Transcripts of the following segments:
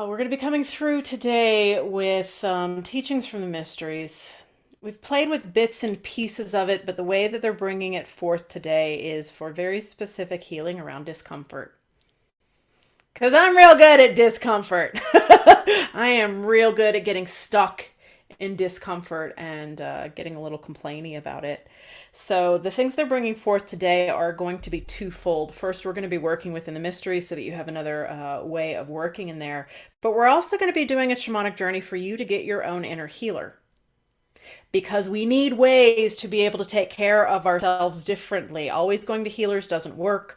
We're going to be coming through today with teachings from the mysteries. We've played with bits and pieces of it, but the way that they're bringing it forth today is for very specific healing around discomfort. Because I'm real good at discomfort. I am real good at getting stuck in discomfort and getting a little complainy about it. So, the things they're bringing forth today are going to be twofold. First, we're going to be working within the mysteries so that you have another way of working in there. But we're also going to be doing a shamanic journey for you to get your own inner healer, because we need ways to be able to take care of ourselves differently. Always going to healers doesn't work.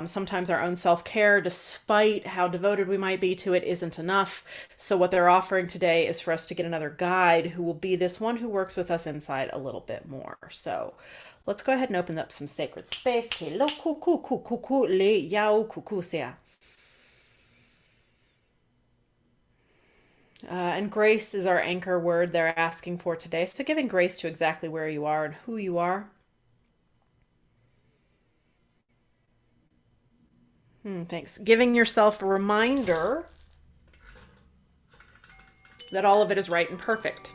Sometimes our own self-care, despite how devoted we might be to it, isn't enough. So what they're offering today is for us to get another guide who will be this one who works with us inside a little bit more. So let's go ahead and open up some sacred space. And grace is our anchor word they're asking for today. So giving grace to exactly where you are and who you are. Thanks. Giving yourself a reminder that all of it is right and perfect.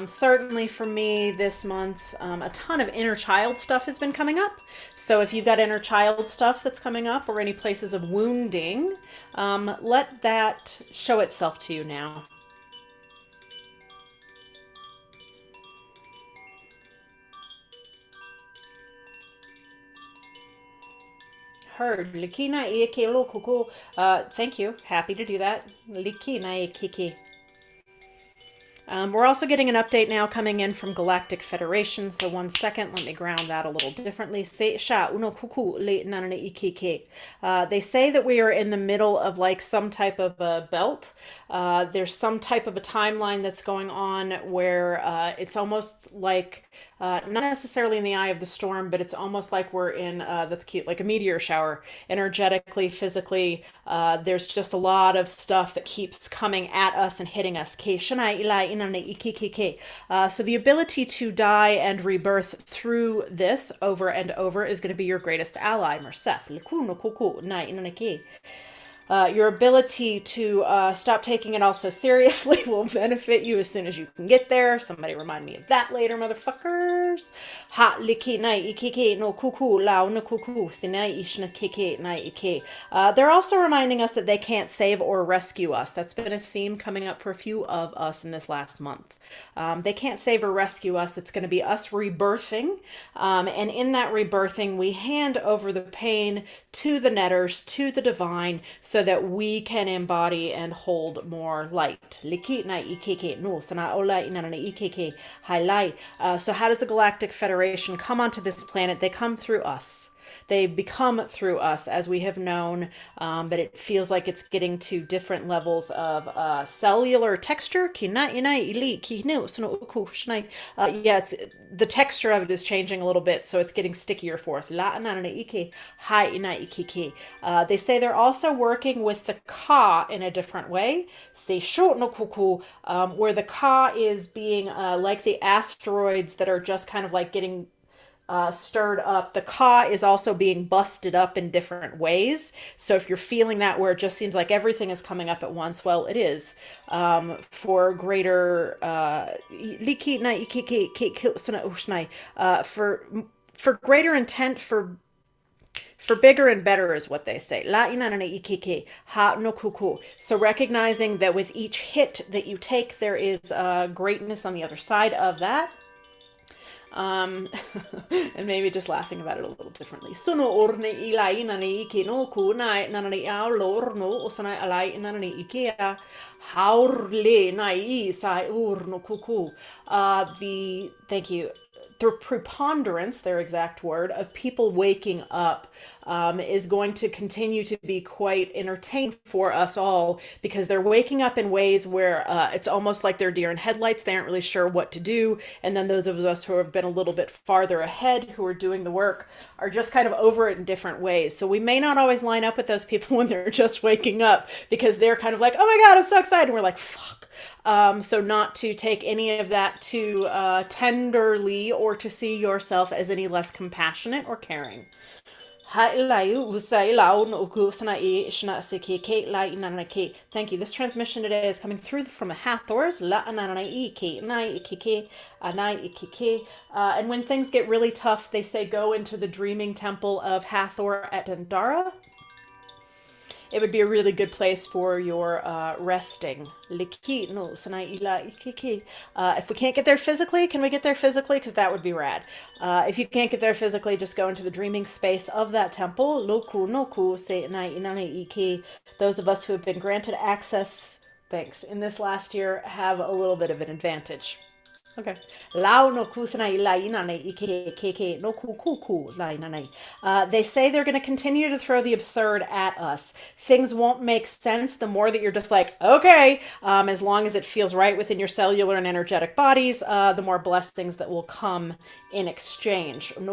Certainly for me this month, a ton of inner child stuff has been coming up. So if you've got inner child stuff that's coming up or any places of wounding, let that show itself to you now. Heard. Likina eke lo kuku. Thank you. Happy to do that. Likina eke. We're also getting an update now coming in from Galactic Federation. So 1 second, let me ground that a little differently. They say that we are in the middle of like some type of a belt. There's some type of a timeline that's going on where it's almost like not necessarily in the eye of the storm, but it's almost like we're in, that's cute, like a meteor shower, energetically, physically. There's just a lot of stuff that keeps coming at us and hitting us. So the ability to die and rebirth through this over and over is going to be your greatest ally, Mersef. Your ability to stop taking it all so seriously will benefit you as soon as you can get there. Somebody remind me of that later, motherfuckers. Ha liki nai ikike no kuku lao no kuku sinai ishna kike nai ike. They're also reminding us that they can't save or rescue us. That's been a theme coming up for a few of us in this last month. They can't save or rescue us. It's going to be us rebirthing. And in that rebirthing, we hand over the pain to the netters, to the divine, so that we can embody and hold more light. So how does the Galactic Federation come onto this planet? They come through us. They become through us, as we have known, but it feels like it's getting to different levels of cellular texture. Yeah, the texture of it is changing a little bit, so it's getting stickier for us. They say they're also working with the ka in a different way. Where the ka is being like the asteroids that are just kind of like getting stirred up. The ka is also being busted up in different ways. So if you're feeling that where it just seems like everything is coming up at once, well, it is for greater for greater intent, for bigger and better is what they say. So recognizing that with each hit that you take, there is greatness on the other side of that. And maybe just laughing about it a little differently. Thank you. The preponderance, their exact word, of people waking up is going to continue to be quite entertaining for us all, because they're waking up in ways where it's almost like they're deer in headlights. They aren't really sure what to do. And then those of us who have been a little bit farther ahead, who are doing the work, are just kind of over it in different ways. So we may not always line up with those people when they're just waking up, because they're kind of like, oh my God, I'm so excited. And we're like, fuck. So not to take any of that too tenderly or or to see yourself as any less compassionate or caring. Thank you. This transmission today is coming through from the Hathors. And when things get really tough, they say go into the dreaming temple of Hathor at Dendara. It would be a really good place for your resting. If we can't get there physically, can we get there physically? Because that would be rad. If you can't get there physically, just go into the dreaming space of that temple. Those of us who have been granted access, thanks, in this last year have a little bit of an advantage. Okay. They say they're going to continue to throw the absurd at us. Things won't make sense the more that you're just like, okay, as long as it feels right within your cellular and energetic bodies, the more blessings that will come in exchange. And they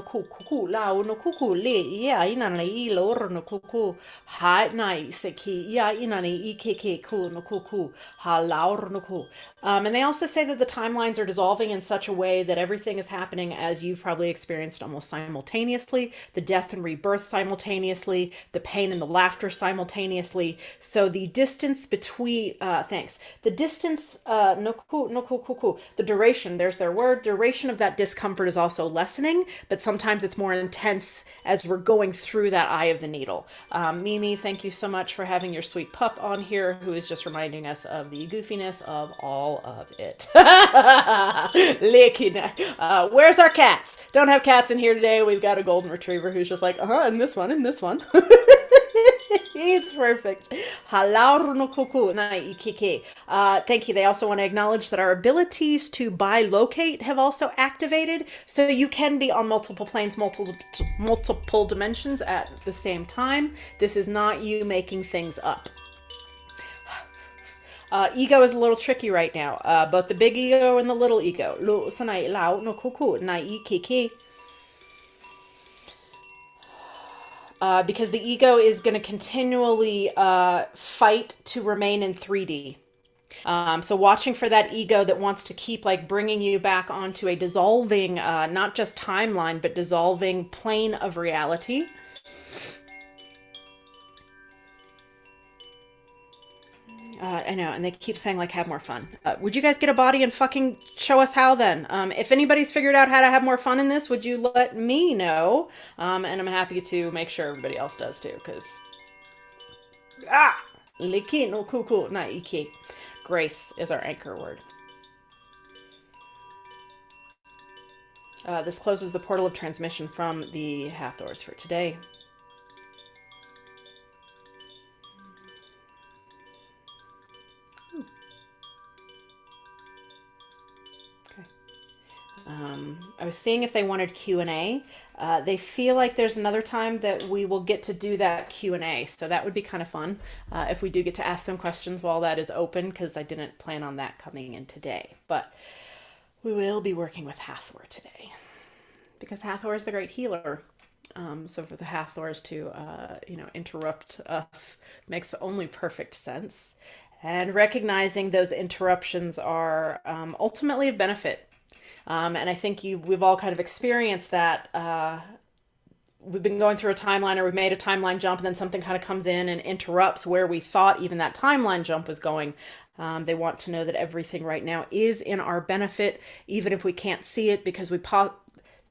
also say that the timelines are dissolving in such a way that everything is happening as you've probably experienced almost simultaneously, the death and rebirth simultaneously, the pain and the laughter simultaneously. So the distance between, the distance, the duration, there's their word, duration of that discomfort is also lessening, but sometimes it's more intense as we're going through that eye of the needle. Mimi, thank you so much for having your sweet pup on here, who is just reminding us of the goofiness of all of it. Where's our cats? Don't have cats in here today. We've got a golden retriever who's just like, in this one. It's perfect. Thank you. They also want to acknowledge that our abilities to bilocate have also activated, so you can be on multiple planes, multiple dimensions at the same time. This is not you making things up. Ego is a little tricky right now. Both the big ego and the little ego. Because the ego is going to continually fight to remain in 3D. So watching for that ego that wants to keep like bringing you back onto a dissolving, not just timeline, but dissolving plane of reality. I know, and they keep saying, like, have more fun. Would you guys get a body and fucking show us how, then? If anybody's figured out how to have more fun in this, would you let me know? And I'm happy to make sure everybody else does, too, because... Grace is our anchor word. This closes the portal of transmission from the Hathors for today. I was seeing if they wanted Q&A. They feel like there's another time that we will get to do that Q&A, so that would be kind of fun if we do get to ask them questions while that is open, because I didn't plan on that coming in today. But we will be working with Hathor today, because Hathor is the great healer. So for the Hathors to, interrupt us makes only perfect sense. And recognizing those interruptions are ultimately of benefit. And I think we've all kind of experienced that. We've been going through a timeline, or we've made a timeline jump, and then something kind of comes in and interrupts where we thought even that timeline jump was going. They want to know that everything right now is in our benefit, even if we can't see it, because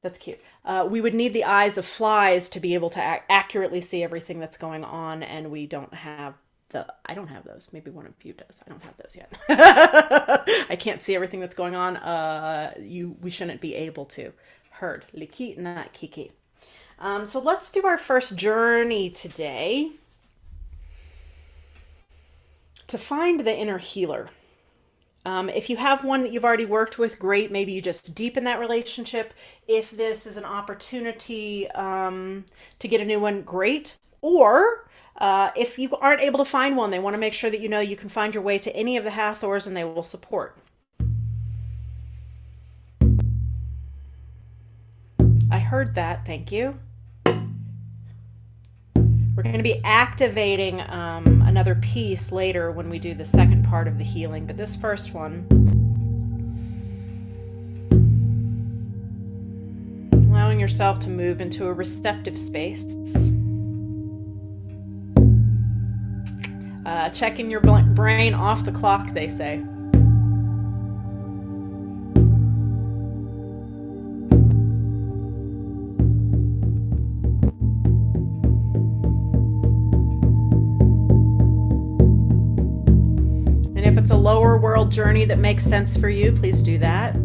that's cute. We would need the eyes of flies to be able to accurately see everything that's going on, and we don't have I don't have those. Maybe one of you does. I don't have those yet. I can't see everything that's going on. We shouldn't be able to. Heard. Liki, not kiki. So let's do our first journey today to find the inner healer. If you have one that you've already worked with, great. Maybe you just deepen that relationship. If this is an opportunity to get a new one, great. Or if you aren't able to find one, they want to make sure that you can find your way to any of the Hathors, and they will support. I heard that. Thank you. We're going to be activating another piece later when we do the second part of the healing, but this first one... allowing yourself to move into a receptive space. Checking your brain off the clock, they say. And if it's a lower world journey that makes sense for you, please do that.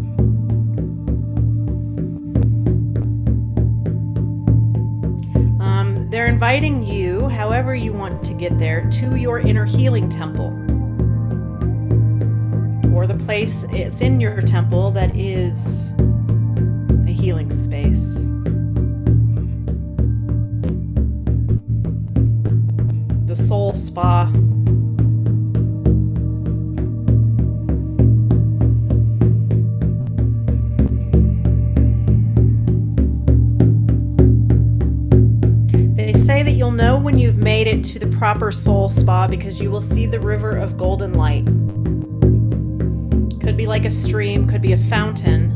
They're inviting you, however you want to get there, to your inner healing temple, or the place within your temple that is a healing space. The soul spa. Say that you'll know when you've made it to the proper soul spa because you will see the river of golden light. Could be like a stream, could be a fountain.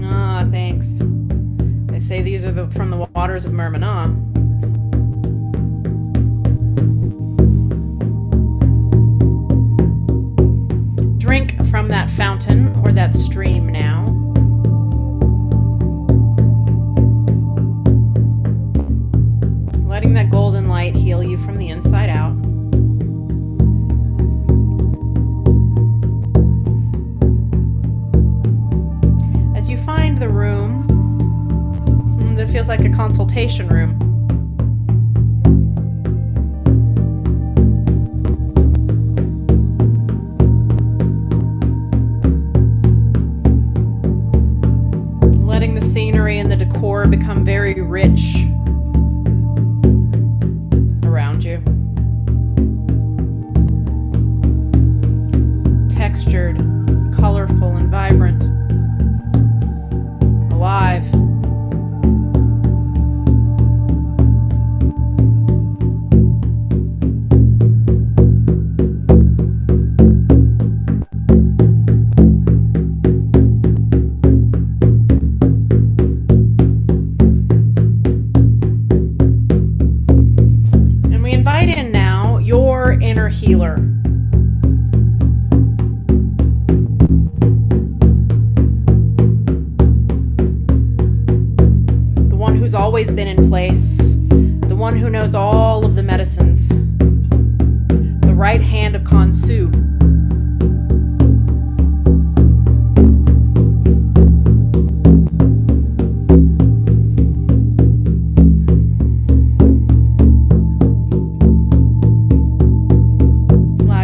Ah, thanks. They say these are from the waters of Myrmina. Drink from that fountain or that stream now. Letting that golden light heal you from the inside out. As you find the room that feels like a consultation room, letting the scenery and the decor become very rich around you. Textured, colorful, and vibrant. Alive. Healer. The one who's always been in place, the one who knows all of the medicines, the right hand of Khonsu.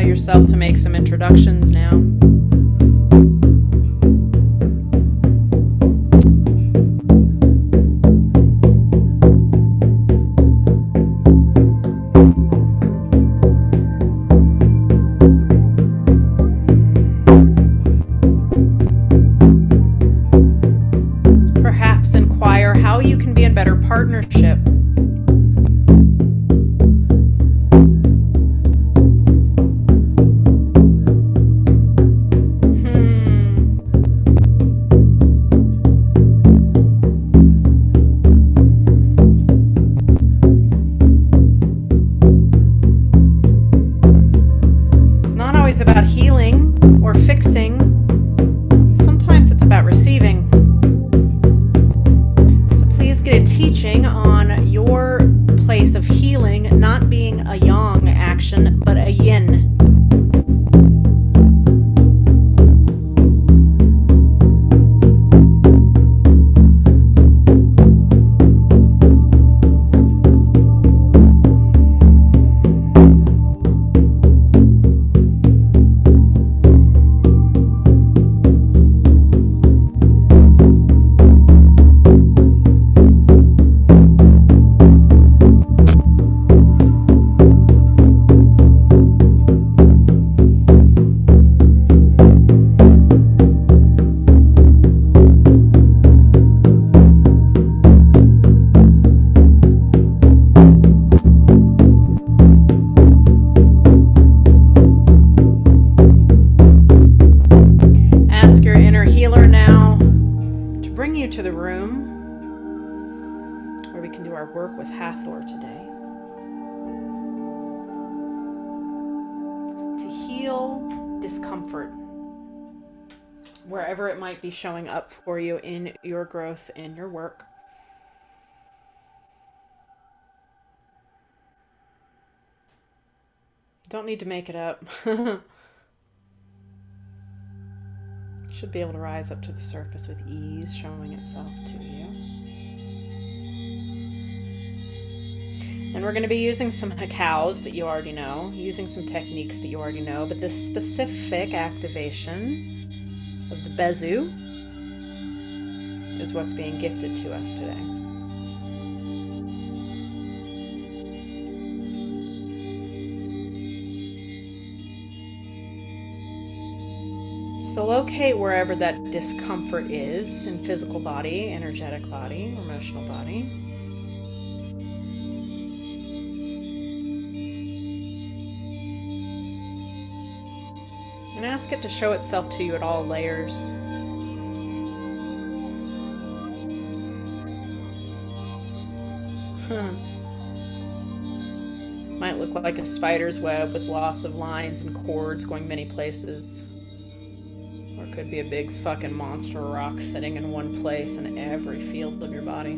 Yourself to make some introductions now. Perhaps inquire how you can be in better partnership. you to the room where we can do our work with Hathor today. To heal discomfort, wherever it might be showing up for you in your growth, in your work. Don't need to make it up. Should be able to rise up to the surface with ease, showing itself to you. And we're going to be using some hekaus that you already know, using some techniques that you already know, but this specific activation of the Besu is what's being gifted to us today. So locate wherever that discomfort is in physical body, energetic body, emotional body. And ask it to show itself to you at all layers. Might look like a spider's web with lots of lines and cords going many places. Or it could be a big fucking monster rock sitting in one place in every field of your body.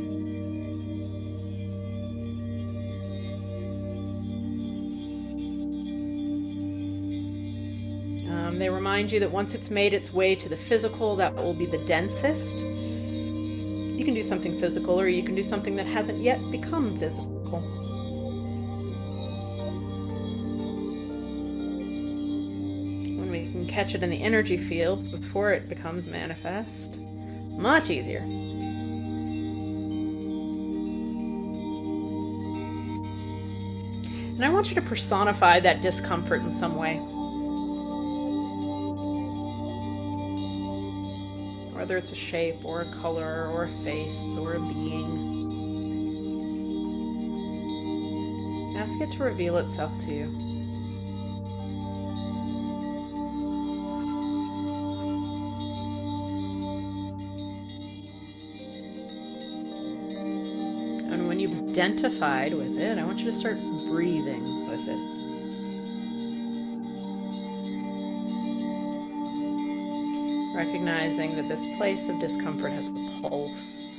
They remind you that once it's made its way to the physical, that will be the densest. You can do something physical, or you can do something that hasn't yet become physical. When we can catch it in the energy fields before it becomes manifest, much easier. And I want you to personify that discomfort in some way. Whether it's a shape or a color or a face or a being. Ask it to reveal itself to you. And when you've identified with it, I want you to start breathing with it. Recognizing that this place of discomfort has a pulse.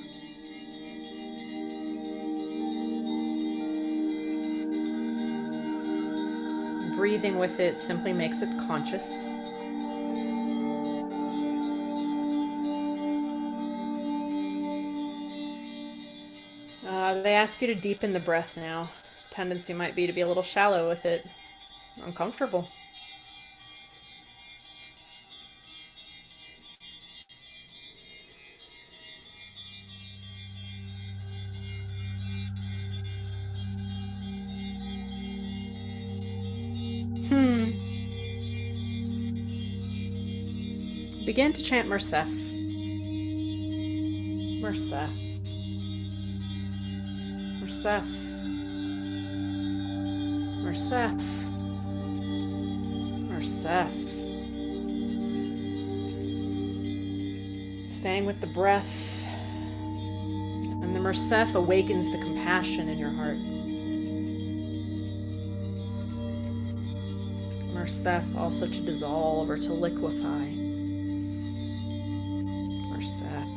Breathing with it simply makes it conscious. They ask you to deepen the breath now. Tendency might be to be a little shallow with it. Uncomfortable. Begin to chant Mersef. Mersef. Mersef. Mersef. Mersef. Staying with the breath. And the Mersef awakens the compassion in your heart. Mersef also to dissolve or to liquefy. Mersef.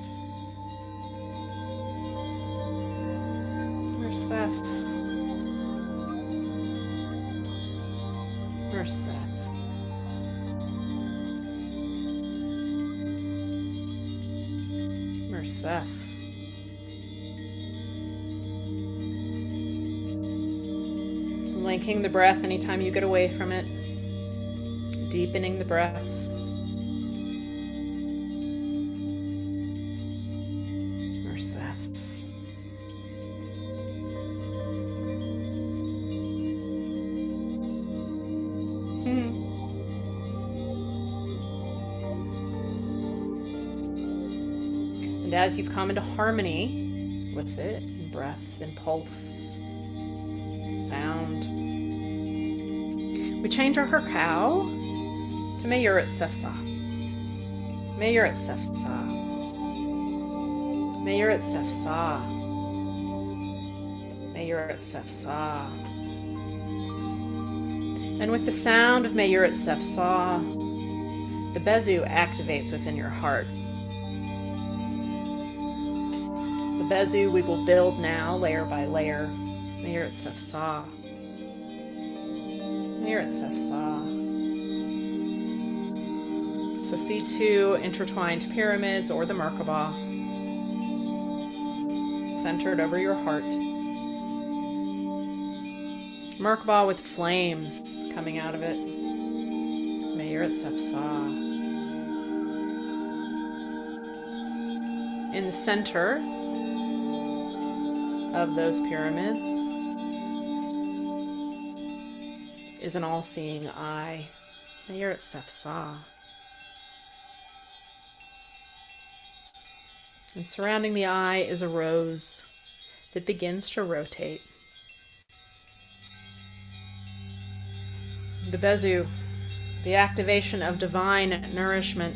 Mersef. Mersef. Mersef. Linking the breath anytime you get away from it. Deepening the breath. Mersef. And as you've come into harmony with it, in breath and pulse, sound, we change our hekaus to Mayurat Sefsa. Mayurat Sefsa. Meir Sefsa. Meir Sefsa. And with the sound of Meir Sefsa, the Besu activates within your heart. The Besu we will build now, layer by layer. Meir Sefsa. Meir Sefsa. So see two intertwined pyramids or the Merkaba centered over your heart. Merkaba with flames coming out of it. Meir Sefsa. In the center of those pyramids is an all-seeing eye. Meir Sefsa. And surrounding the eye is a rose that begins to rotate. The Besu, the activation of divine nourishment.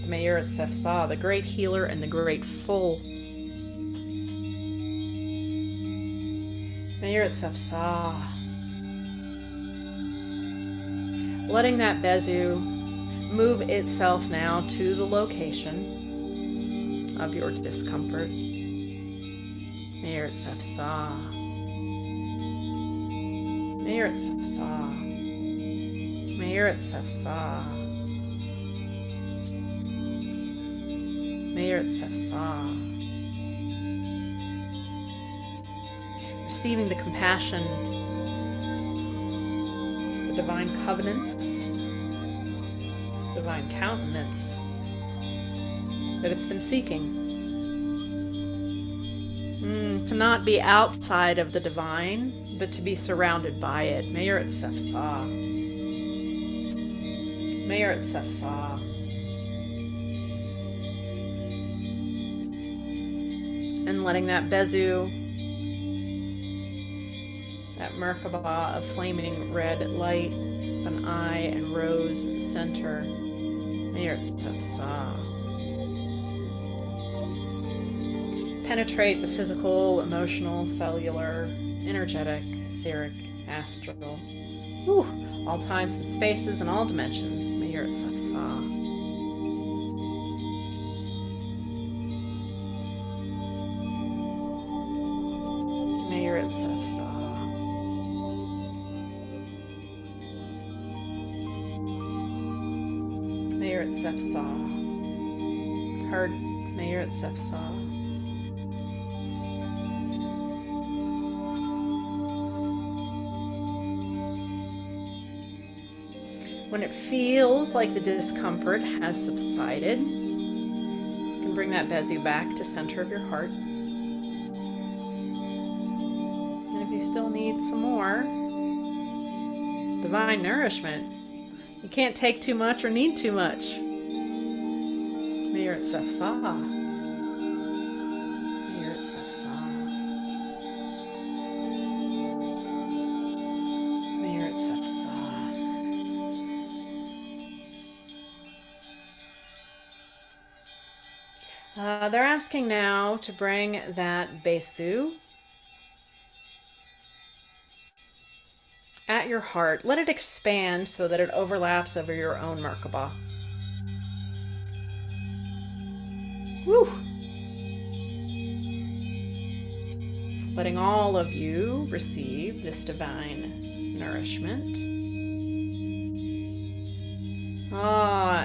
The Meir Sefsa, the great healer and the great full. Meir Sefsa. Letting that Besu move itself now to the location of your discomfort. Meir Sefsa. Meir Sefsa. Meir Sefsa. Meir Sefsa. Receiving the compassion, the divine covenants, divine countenance that it's been seeking. To not be outside of the divine, but to be surrounded by it. Meir Sefsa. Meir Sefsa. And letting that Besu, that Merkaba of flaming red light, an eye and rose center. Meir Sefsa. Penetrate the physical, emotional, cellular, energetic, etheric, astral. All times and spaces and all dimensions. Meir Sefsa. Meir Sefsa. Meir Sefsa. Heard Meir Sefsa. When it feels like the discomfort has subsided, you can bring that Besu back to center of your heart. And if you still need some more divine nourishment, you can't take too much or need too much. Meir Sefsa. Meir Sefsa. Meir Sefsa. They're asking now to bring that Besu at your heart. Let it expand so that it overlaps over your own Merkaba. Woo! Letting all of you receive this divine nourishment.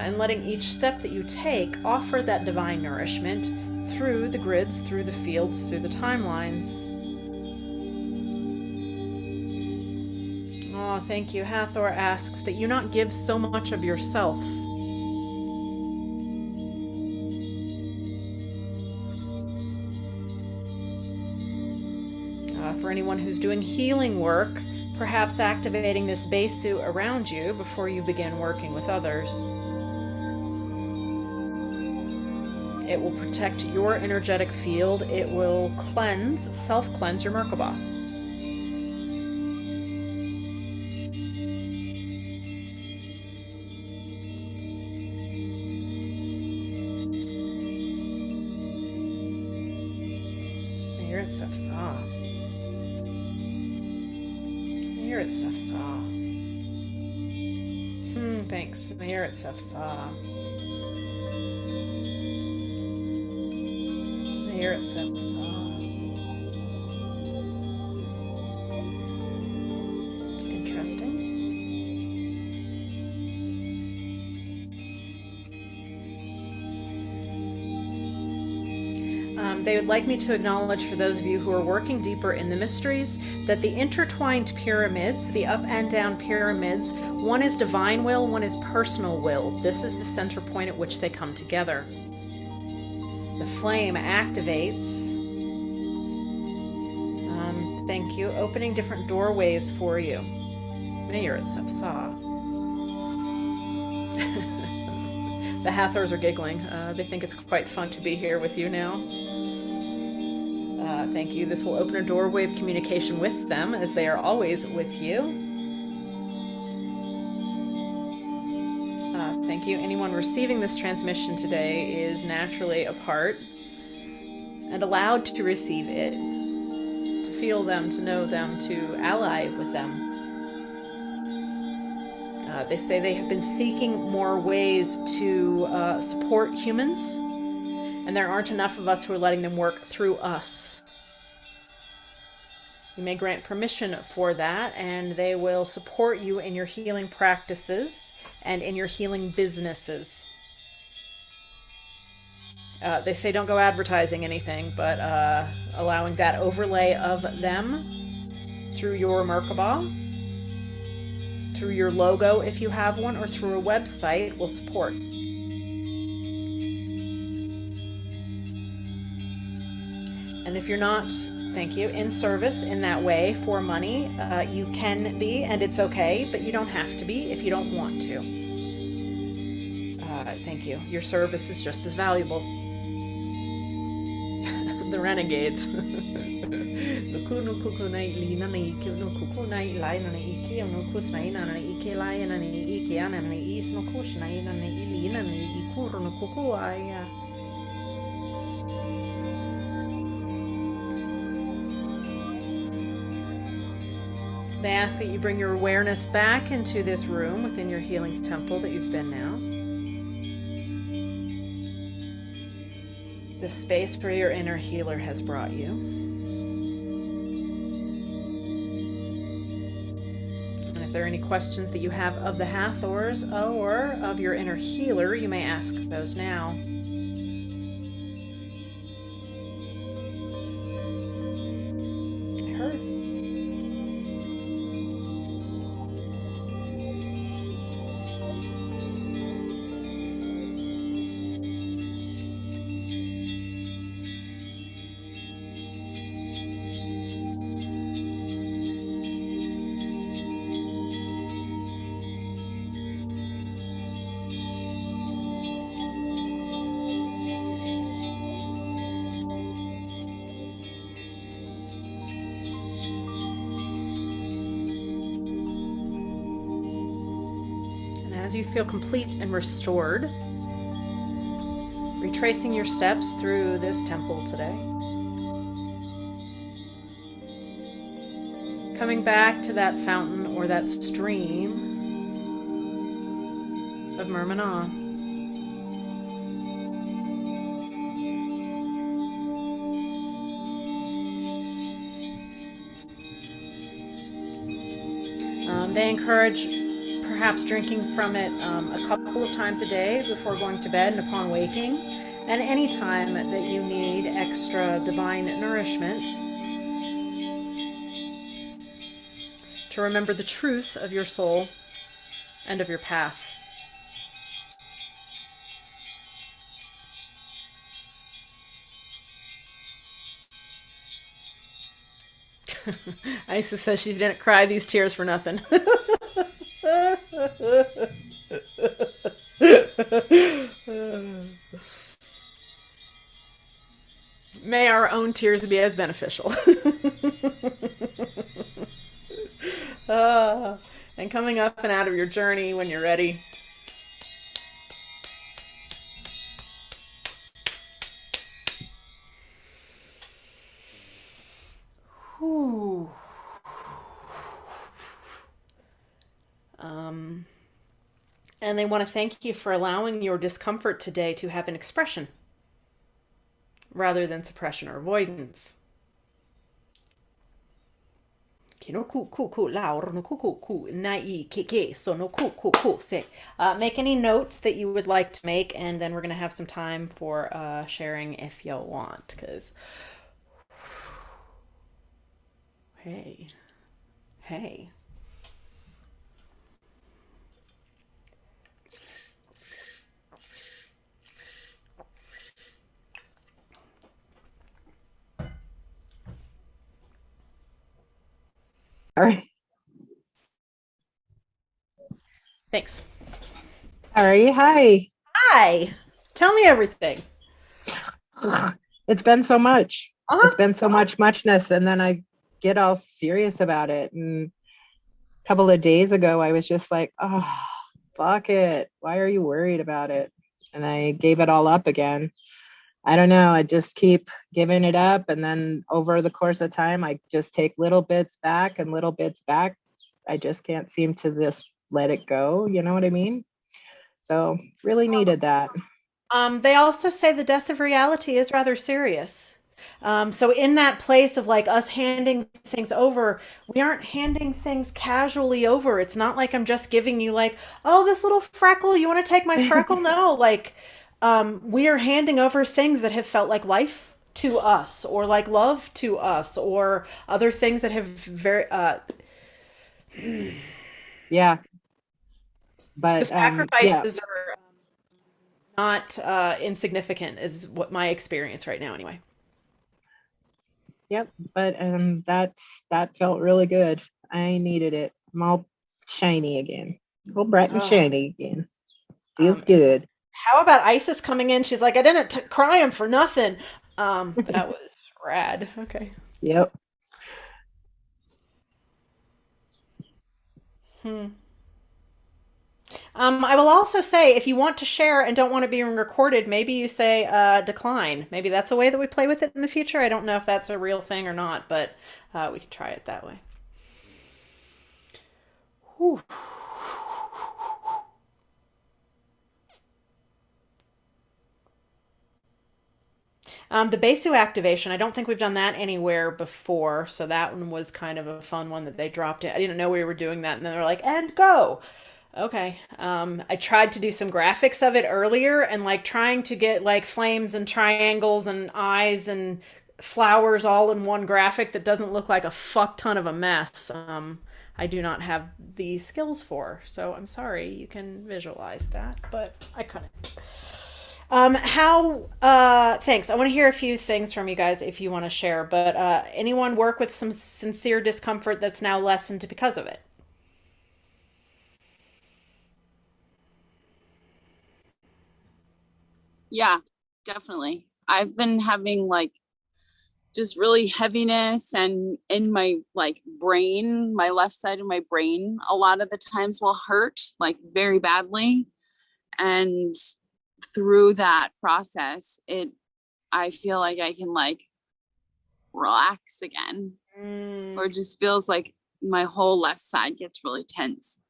And letting each step that you take offer that divine nourishment through the grids, through the fields, through the timelines. Thank you. Hathor asks that you not give so much of yourself. For anyone who's doing healing work, perhaps activating this Besu around you before you begin working with others. It will protect your energetic field. It will cleanse, self-cleanse your Merkaba. hear it, Safsa. I hear it, Safsa. Thanks. I hear it, Safsa. I hear it, Safsa. Interesting. They would like me to acknowledge, for those of you who are working deeper in the mysteries, that the intertwined pyramids, the up and down pyramids, one is divine will, one is personal will. This is the center point at which they come together. The flame activates. Thank you. Opening different doorways for you. Here at Sapsa. The Hathors are giggling. They think it's quite fun to be here with you now. Thank you. This will open a doorway of communication with them, as they are always with you. Thank you. Anyone receiving this transmission today is naturally a part and allowed to receive it, to feel them, to know them, to ally with them. They say they have been seeking more ways to support humans, and there aren't enough of us who are letting them work through us. You may grant permission for that, and they will support you in your healing practices and in your healing businesses. They say don't go advertising anything, but allowing that overlay of them through your Merkaba, through your logo if you have one, or through a website will support. And if you're not, thank you, in service in that way for money, you can be, and it's okay, but you don't have to be if you don't want to. Thank you. Your service is just as valuable. The renegades. They ask that you bring your awareness back into this room within your healing temple that you've been now. The space where your inner healer has brought you. And if there are any questions that you have of the Hathors or of your inner healer, you may ask those now. I heard. As you feel complete and restored, retracing your steps through this temple today, coming back to that fountain or that stream of Murmana. They encourage perhaps drinking from it a couple of times a day before going to bed and upon waking, and any time that you need extra divine nourishment, to remember the truth of your soul and of your path. Isis says she didn't cry these tears for nothing. May our own tears be as beneficial. And coming up and out of your journey when you're ready. and they want to thank you for allowing your discomfort today to have an expression rather than suppression or avoidance. Che no ku ku ku laur no ku ku ku nai ke so no ku ku ku say. Make any notes that you would like to make, and then we're gonna have some time for sharing if you want. Cause hey, hey. All right. Thanks. All right. Hi. Hi. Tell me everything. Ugh, it's been so much. Uh It's huh. been so much muchness. And then I get all serious about it. And a couple of days ago, I was just like, oh, fuck it. Why are you worried about it? And I gave it all up again. I don't know. I just keep giving it up. And then over the course of time, I just take little bits back and little bits back. I just can't seem to just let it go. You know what I mean? So really needed that. They also say the death of reality is rather serious. So in that place of like us handing things over, we aren't handing things casually over. It's not like I'm just giving you like, oh, this little freckle, you want to take my freckle? No, like we are handing over things that have felt like life to us or like love to us or other things that have very Yeah. the But yeah. sacrifices are not insignificant is what my experience right now anyway. Yep, but that felt really good. I needed it. I'm all shiny again. All bright and Oh, shiny again. Feels um, good. how about Isis coming in? She's like, I didn't cry him for nothing. That was rad. Okay. Yep. Hmm. I will also say, if you want to share and don't want to be recorded, maybe you say decline. Maybe that's a way that we play with it in the future. I don't know if that's a real thing or not, but we can try it that way. Whew. The Besu Activation, I don't think we've done that anywhere before, so that one was kind of a fun one that they dropped in. I didn't know we were doing that, and then they're like, and go. Okay. I tried to do some graphics of it earlier and like trying to get like flames and triangles and eyes and flowers all in one graphic that doesn't look like a fuck ton of a mess. I do not have the skills for, so I'm sorry. You can visualize that, but I couldn't. Thanks. I want to hear a few things from you guys if you want to share, but anyone work with some sincere discomfort that's now lessened because of it? Yeah, definitely. I've been having like just really heaviness and in my like brain, my left side of my brain, a lot of the times will hurt like very badly. And through that process, I feel like I can like relax again, Mm, or it just feels like my whole left side gets really tense.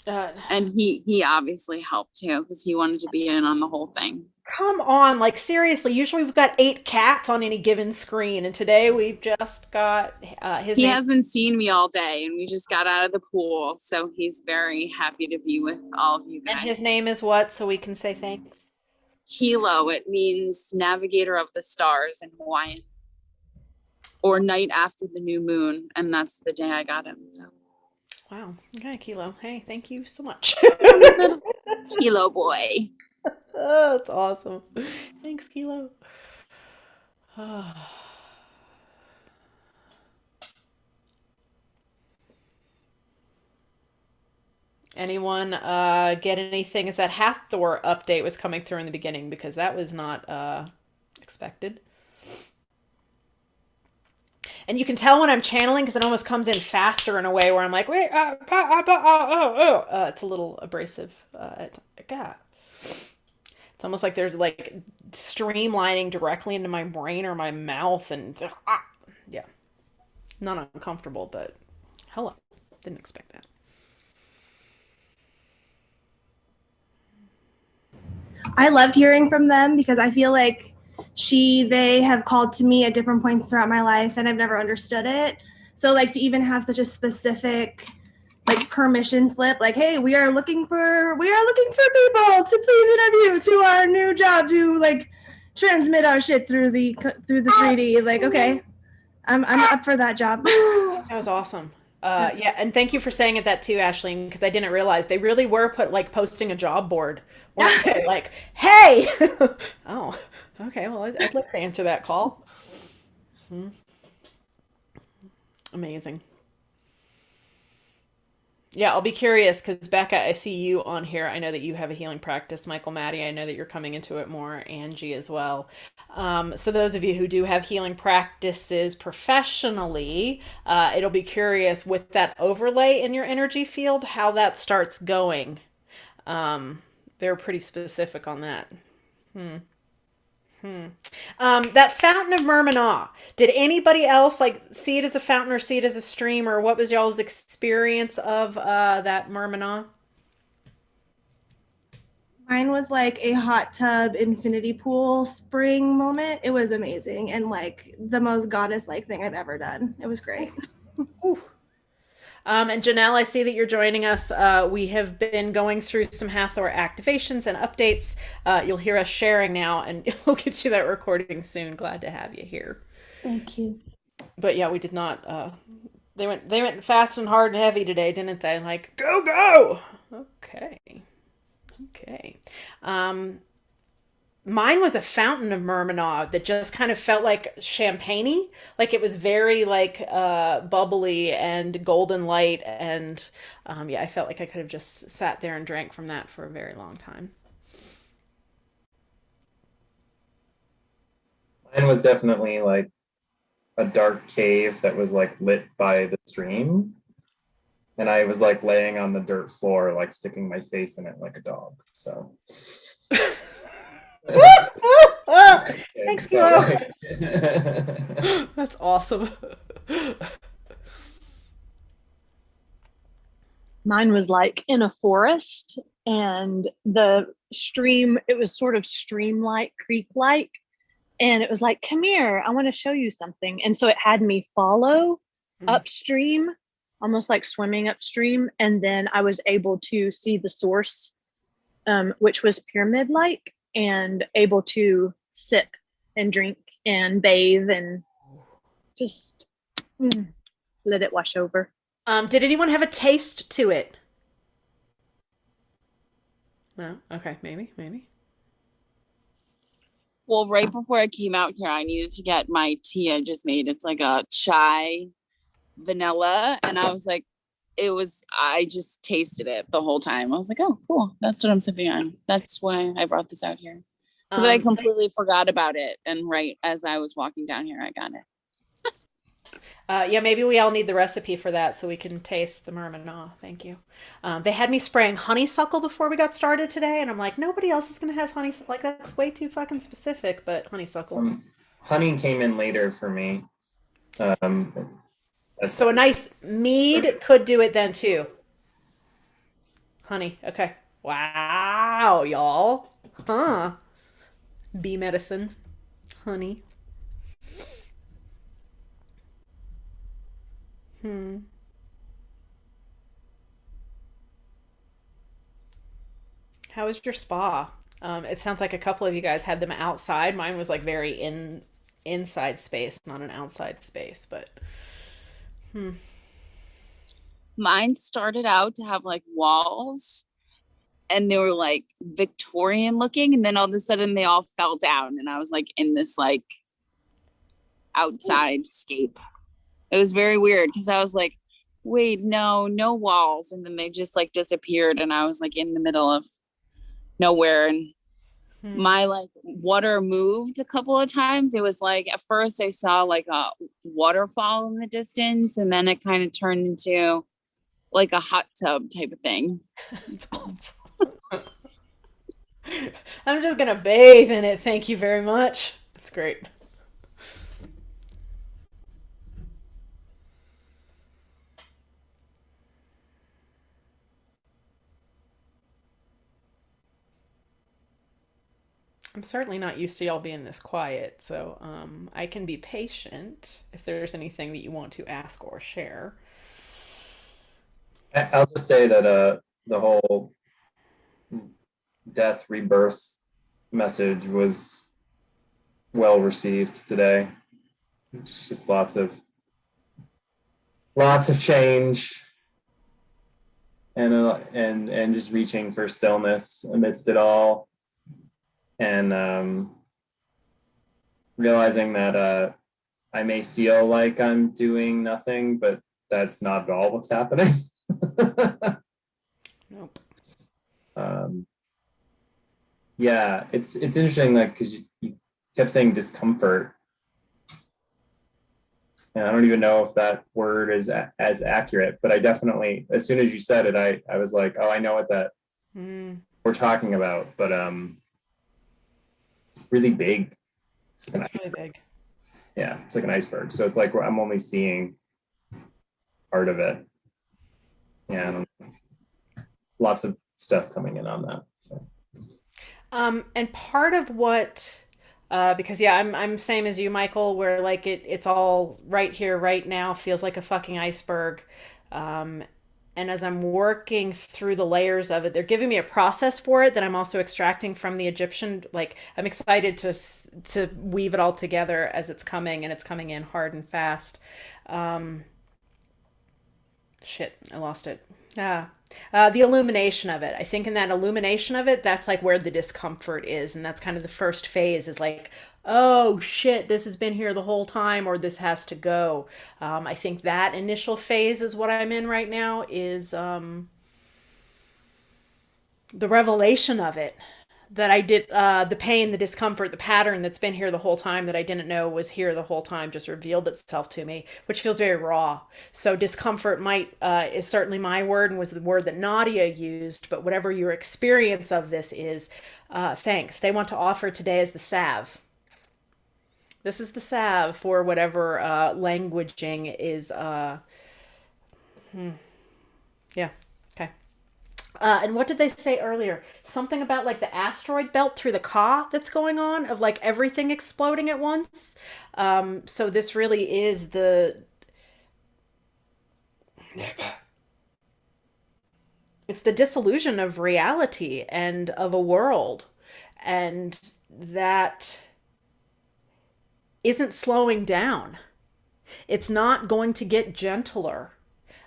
uh, And he obviously helped too because he wanted to be in on the whole thing. Come on, like seriously. Usually we've got eight cats on any given screen, and today we've just got his He name. hasn't seen me all day and we just got out of the pool. So he's very happy to be with all of you And his guys. name is what? So we can say thanks. Hilo, it means navigator of the stars in Hawaiian, or night after the new moon. And that's the day I got him. So Wow. Okay, Kilo. Hey, thank you so much. I'm a little Hilo boy. Oh, that's awesome. Thanks, Kilo. Anyone get anything as that Hathor update was coming through in the beginning because that was not expected. And you can tell when I'm channeling because it almost comes in faster in a way where I'm like, wait, it's a little abrasive. God. It's almost like they're like streamlining directly into my brain or my mouth, and yeah, not uncomfortable, but hello, didn't expect that. I loved hearing from them because I feel like they have called to me at different points throughout my life and I've never understood it. So like to even have such a specific like permission slip, like, hey, we are looking for people to please interview to our new job to like transmit our shit through the 3D. Like, okay, I'm up for that job. That was awesome. Yeah, and thank you for saying it that too, Ashleen, because I didn't realize they really were posting a job board, weren't they? Like, hey, oh, okay, well, I'd like to answer that call. Amazing. Yeah, I'll be curious because Becca, I see you on here. I know that you have a healing practice. Michael, Maddie, I know that you're coming into it more. Angie as well. So those of you who do have healing practices professionally, it'll be curious with that overlay in your energy field how that starts going. They're pretty specific on that. That fountain of Murmanagh. Did anybody else like see it as a fountain or see it as a stream, or what was y'all's experience of that Murmanagh? Mine was like a hot tub infinity pool spring moment. It was amazing and like the most goddess-like thing I've ever done. It was great. Ooh. And Janelle, I see that you're joining us. We have been going through some Hathor activations and updates. You'll hear us sharing now, and we'll get you that recording soon. Glad to have you here. Thank you. But yeah, we did not. They went fast and hard and heavy today, didn't they? Like go. Okay. Mine was a fountain of Murmanagh that just kind of felt like champagne-y. Like it was very like bubbly and golden light. And yeah, I felt like I could have just sat there and drank from that for a very long time. Mine was definitely like a dark cave that was like lit by the stream. And I was like laying on the dirt floor, like sticking my face in it like a dog. So thanks, Kilo. That's awesome. Mine was like in a forest, and the stream, it was sort of stream-like, creek-like, and it was like, come here, I want to show you something. And so it had me follow upstream, almost like swimming upstream, and then I was able to see the source, which was pyramid-like, and able to sip and drink and bathe and just let it wash over. Did anyone have a taste to it? No? Okay, maybe. Well, right before I came out here, I needed to get my tea I just made. It's like a chai vanilla. And I was like, I just tasted it the whole time. I was like, oh, cool. That's what I'm sipping on. That's why I brought this out here. Because I completely forgot about it. And right as I was walking down here, I got it. Yeah, maybe we all need the recipe for that so we can taste the Murmanagh. Thank you. They had me spraying honeysuckle before we got started today, and I'm like, nobody else is going to have honeysuckle. Like, that's way too fucking specific, but honeysuckle. Honey came in later for me. So a nice mead could do it then, too. Honey, okay. Wow, y'all. Huh. Bee medicine. Honey. How was your spa? It sounds like a couple of you guys had them outside. Mine was like very inside space, not an outside space, but Mine started out to have like walls and they were like Victorian looking, and then all of a sudden they all fell down and I was like in this like outside scape. It was very weird because I was like, wait, no walls, and then they just like disappeared and I was like in the middle of nowhere. And my like water moved a couple of times. It was like at first I saw like a waterfall in the distance, and then it kind of turned into like a hot tub type of thing. That's awesome. I'm just gonna bathe in it. Thank you very much. That's great. I'm certainly not used to y'all being this quiet, so I can be patient if there's anything that you want to ask or share. I'll just say that the whole death rebirth message was well received today. It's just lots of change, and just reaching for stillness amidst it all, and realizing that I may feel like I'm doing nothing, but that's not at all what's happening. Nope. Yeah, it's interesting, like, because you kept saying discomfort, and I don't even know if that word is as accurate, but I definitely, as soon as you said it, I was like, oh, I know what that we're talking about, but it's really big. It's really big. Yeah, it's like an iceberg. So it's like I'm only seeing part of it. Yeah, lots of stuff coming in on that. So. And part of what, because yeah, I'm same as you, Michael, where like it's all right here, right now, feels like a fucking iceberg. And as I'm working through the layers of it, they're giving me a process for it that I'm also extracting from the Egyptian. Like I'm excited to weave it all together as it's coming, and it's coming in hard and fast. Shit, I lost it. Ah. The illumination of it. I think in that illumination of it, that's like where the discomfort is. And that's kind of the first phase is like, oh shit, this has been here the whole time, or this has to go. I think that initial phase is what I'm in right now, is the revelation of it. That I did, the pain, the discomfort, the pattern that's been here the whole time that I didn't know was here the whole time just revealed itself to me, which feels very raw. So discomfort is certainly my word and was the word that Nadia used, but whatever your experience of this is, thanks. They want to offer today as the salve. This is the salve for whatever languaging is. Yeah. Okay. And what did they say earlier? Something about like the asteroid belt through the Ka that's going on, of like everything exploding at once. So this really is it's the disillusion of reality and of a world. And that isn't slowing down. It's not going to get gentler.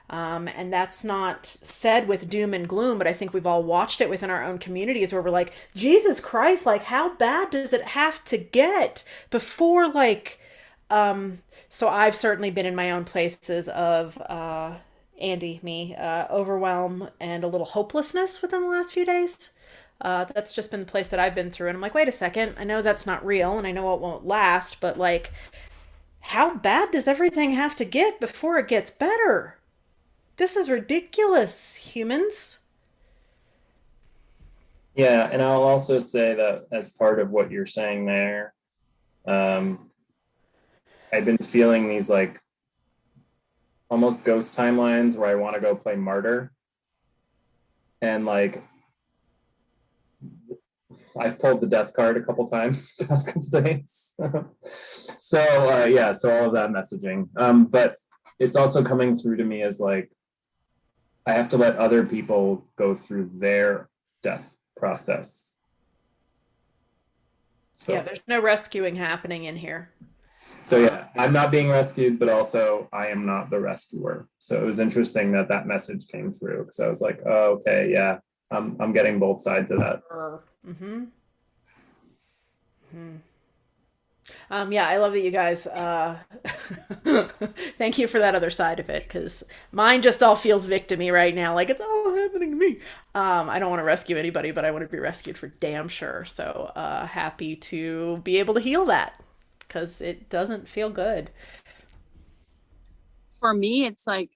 And that's not said with doom and gloom, but I think we've all watched it within our own communities where we're like, Jesus Christ, like how bad does it have to get before like, so I've certainly been in my own places of, Andy, me, overwhelm and a little hopelessness within the last few days. That's just been the place that I've been through. And I'm like, wait a second, I know that's not real and I know it won't last, but like, how bad does everything have to get before it gets better? This is ridiculous, humans. Yeah, and I'll also say that as part of what you're saying there, I've been feeling these like almost ghost timelines where I want to go play martyr. And like, I've pulled the death card a couple times the past couple days. So yeah, so all of that messaging. But it's also coming through to me as like, I have to let other people go through their death process. So, yeah, there's no rescuing happening in here. So yeah, I'm not being rescued, but also I am not the rescuer. So it was interesting that that message came through because I was like, oh, okay, yeah, I'm getting both sides of that. Mm-hmm. Yeah, I love that you guys, thank you for that other side of it, because mine just all feels victim-y right now, like it's all happening to me. I don't want to rescue anybody, but I want to be rescued for damn sure. So happy to be able to heal that, because it doesn't feel good. For me, it's like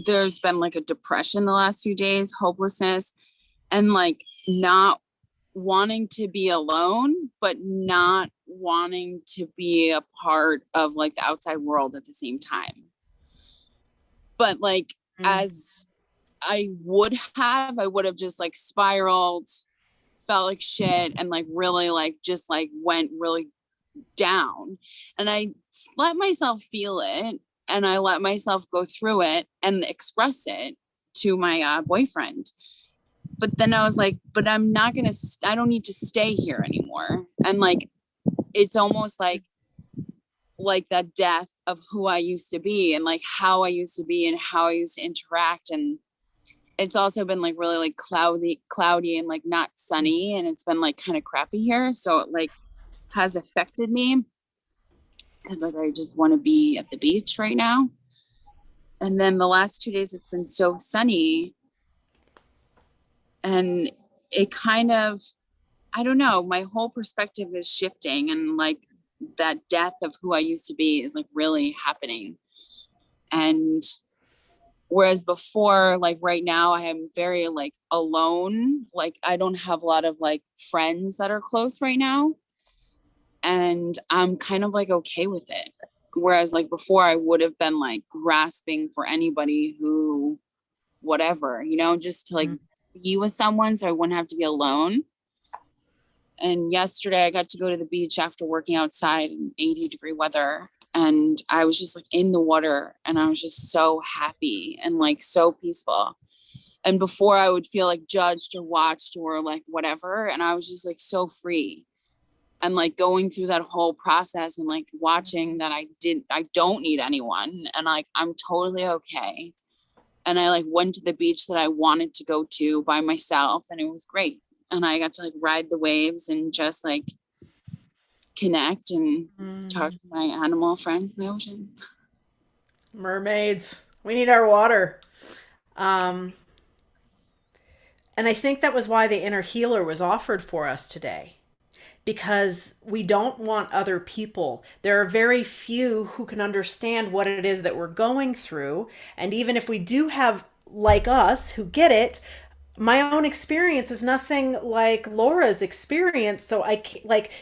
there's been like a depression the last few days, hopelessness, and like not wanting to be alone, but not wanting to be a part of like the outside world at the same time. But like as I would have just like spiraled, felt like shit and like really like just like went really down. And I let myself feel it, and I let myself go through it and express it to my boyfriend. But then I was like, but I'm not gonna, I don't need to stay here anymore. And like, it's almost like that death of who I used to be and like how I used to be and how I used to interact. And it's also been like really like cloudy and like not sunny, and it's been like kind of crappy here. So it like has affected me because like I just want to be at the beach right now. And then the last 2 days it's been so sunny, and it kind of, I don't know, my whole perspective is shifting, and like that death of who I used to be is like really happening. And whereas before, like right now, I am very like alone. Like I don't have a lot of like friends that are close right now. And I'm kind of like okay with it. Whereas like before, I would have been like grasping for anybody who, whatever, you know, just to like be with someone so I wouldn't have to be alone. And yesterday I got to go to the beach after working outside in 80-degree weather. And I was just like in the water, and I was just so happy and like so peaceful. And before I would feel like judged or watched or like whatever. And I was just like so free. And like going through that whole process and like watching that I don't need anyone. And like, I'm totally okay. And I like went to the beach that I wanted to go to by myself, and it was great. And I got to like ride the waves and just like connect and talk to my animal friends in the ocean. Mermaids. We need our water. And I think that was why the inner healer was offered for us today. Because we don't want other people. There are very few who can understand what it is that we're going through. And even if we do have, like us, who get it, my own experience is nothing like Laura's experience. So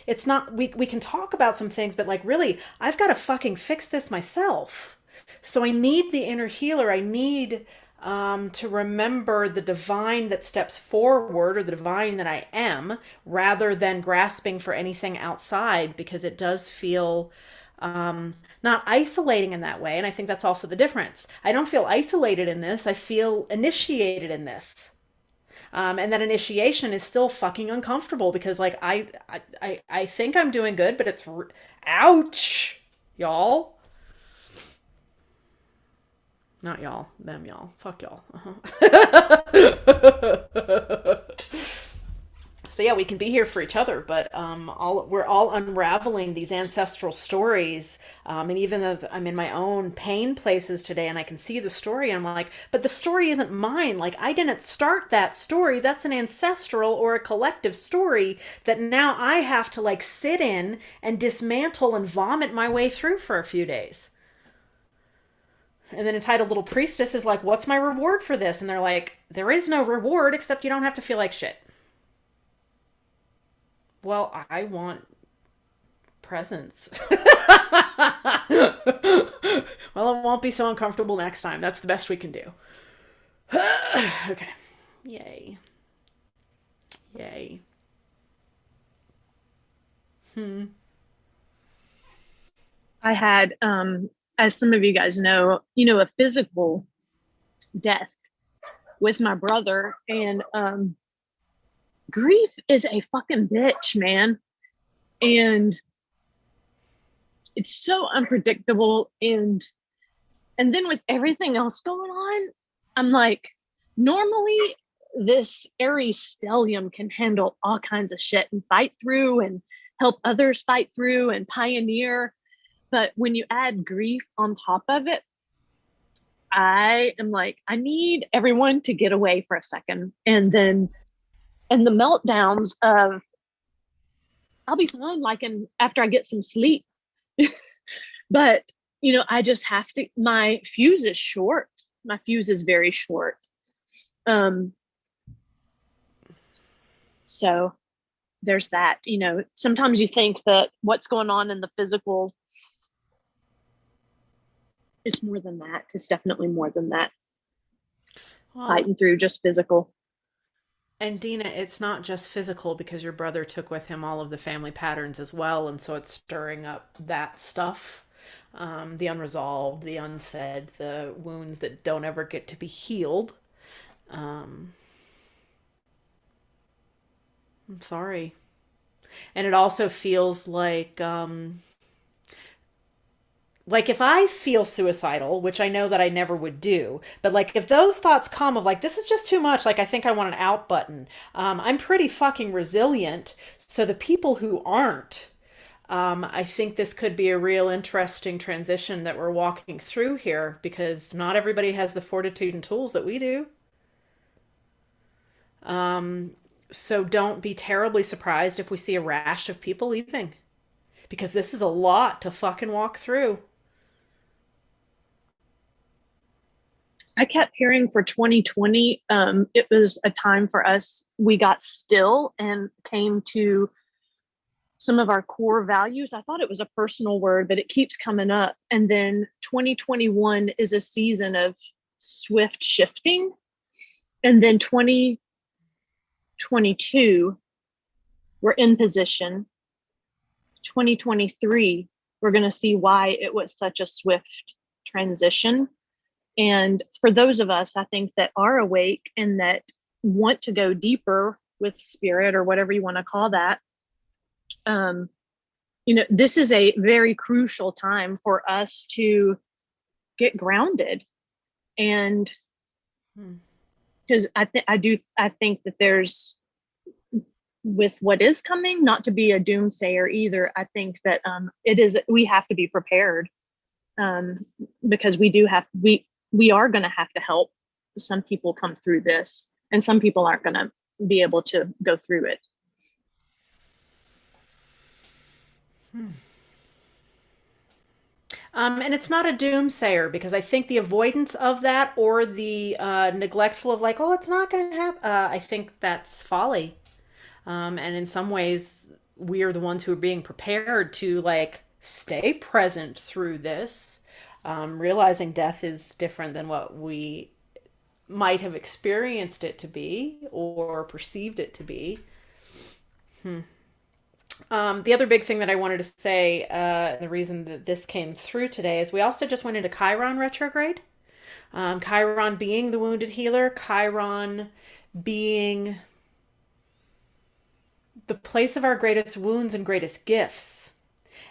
it's not, we can talk about some things, but like really, I've got to fucking fix this myself. So I need the inner healer. I need to remember the divine that steps forward, or the divine that I am, rather than grasping for anything outside, because it does feel not isolating in that way. And I think that's also the difference. I don't feel isolated in this. I feel initiated in this. And that initiation is still fucking uncomfortable because like I think I'm doing good, but it's ouch, y'all. Not y'all, them y'all. Fuck y'all. So yeah, we can be here for each other, but we're all unraveling these ancestral stories. And even though I'm in my own pain places today and I can see the story, I'm like, but the story isn't mine. Like I didn't start that story. That's an ancestral or a collective story that now I have to like sit in and dismantle and vomit my way through for a few days. And then Entitled Little Priestess is like, what's my reward for this? And they're like, there is no reward except you don't have to feel like shit. Well, I want presents. Well, it won't be so uncomfortable next time. That's the best we can do. Okay. Yay. Yay. I had, as some of you guys know, a physical death with my brother, and grief is a fucking bitch, man. And it's so unpredictable. And then with everything else going on, I'm like, normally this Aries stellium can handle all kinds of shit and fight through and help others fight through and pioneer. But when you add grief on top of it, I am like, I need everyone to get away for a second. And the meltdowns of, I'll be fine, like after I get some sleep. But, I just have to, my fuse is short. My fuse is very short. So there's that, sometimes you think that what's going on in the physical, it's more than that. It's definitely more than that. Well, fighting through just physical. And Dina, it's not just physical because your brother took with him all of the family patterns as well, and so it's stirring up that stuff. The unresolved, the unsaid, the wounds that don't ever get to be healed. Um, I'm sorry. And it also feels like if I feel suicidal, which I know that I never would do, but like if those thoughts come of like, this is just too much, like I think I want an out button, I'm pretty fucking resilient. So the people who aren't, I think this could be a real interesting transition that we're walking through here because not everybody has the fortitude and tools that we do. So don't be terribly surprised if we see a rash of people leaving because this is a lot to fucking walk through. I kept hearing for 2020, it was a time for us. We got still and came to some of our core values. I thought it was a personal word, but it keeps coming up. And then 2021 is a season of swift shifting. And then 2022, we're in position. 2023, we're going to see why it was such a swift transition. And for those of us, I think that are awake and that want to go deeper with spirit or whatever you want to call that, this is a very crucial time for us to get grounded. And because I think that there's, with what is coming, not to be a doomsayer either, I think that we have to be prepared, because we are going to have to help some people come through this, and some people aren't going to be able to go through it. And it's not a doomsayer because I think the avoidance of that or the neglectful of like, oh, it's not going to happen. I think that's folly. And in some ways, we are the ones who are being prepared to like stay present through this, realizing death is different than what we might have experienced it to be or perceived it to be. The other big thing that I wanted to say, the reason that this came through today is we also just went into Chiron retrograde. Chiron being the wounded healer, Chiron being the place of our greatest wounds and greatest gifts.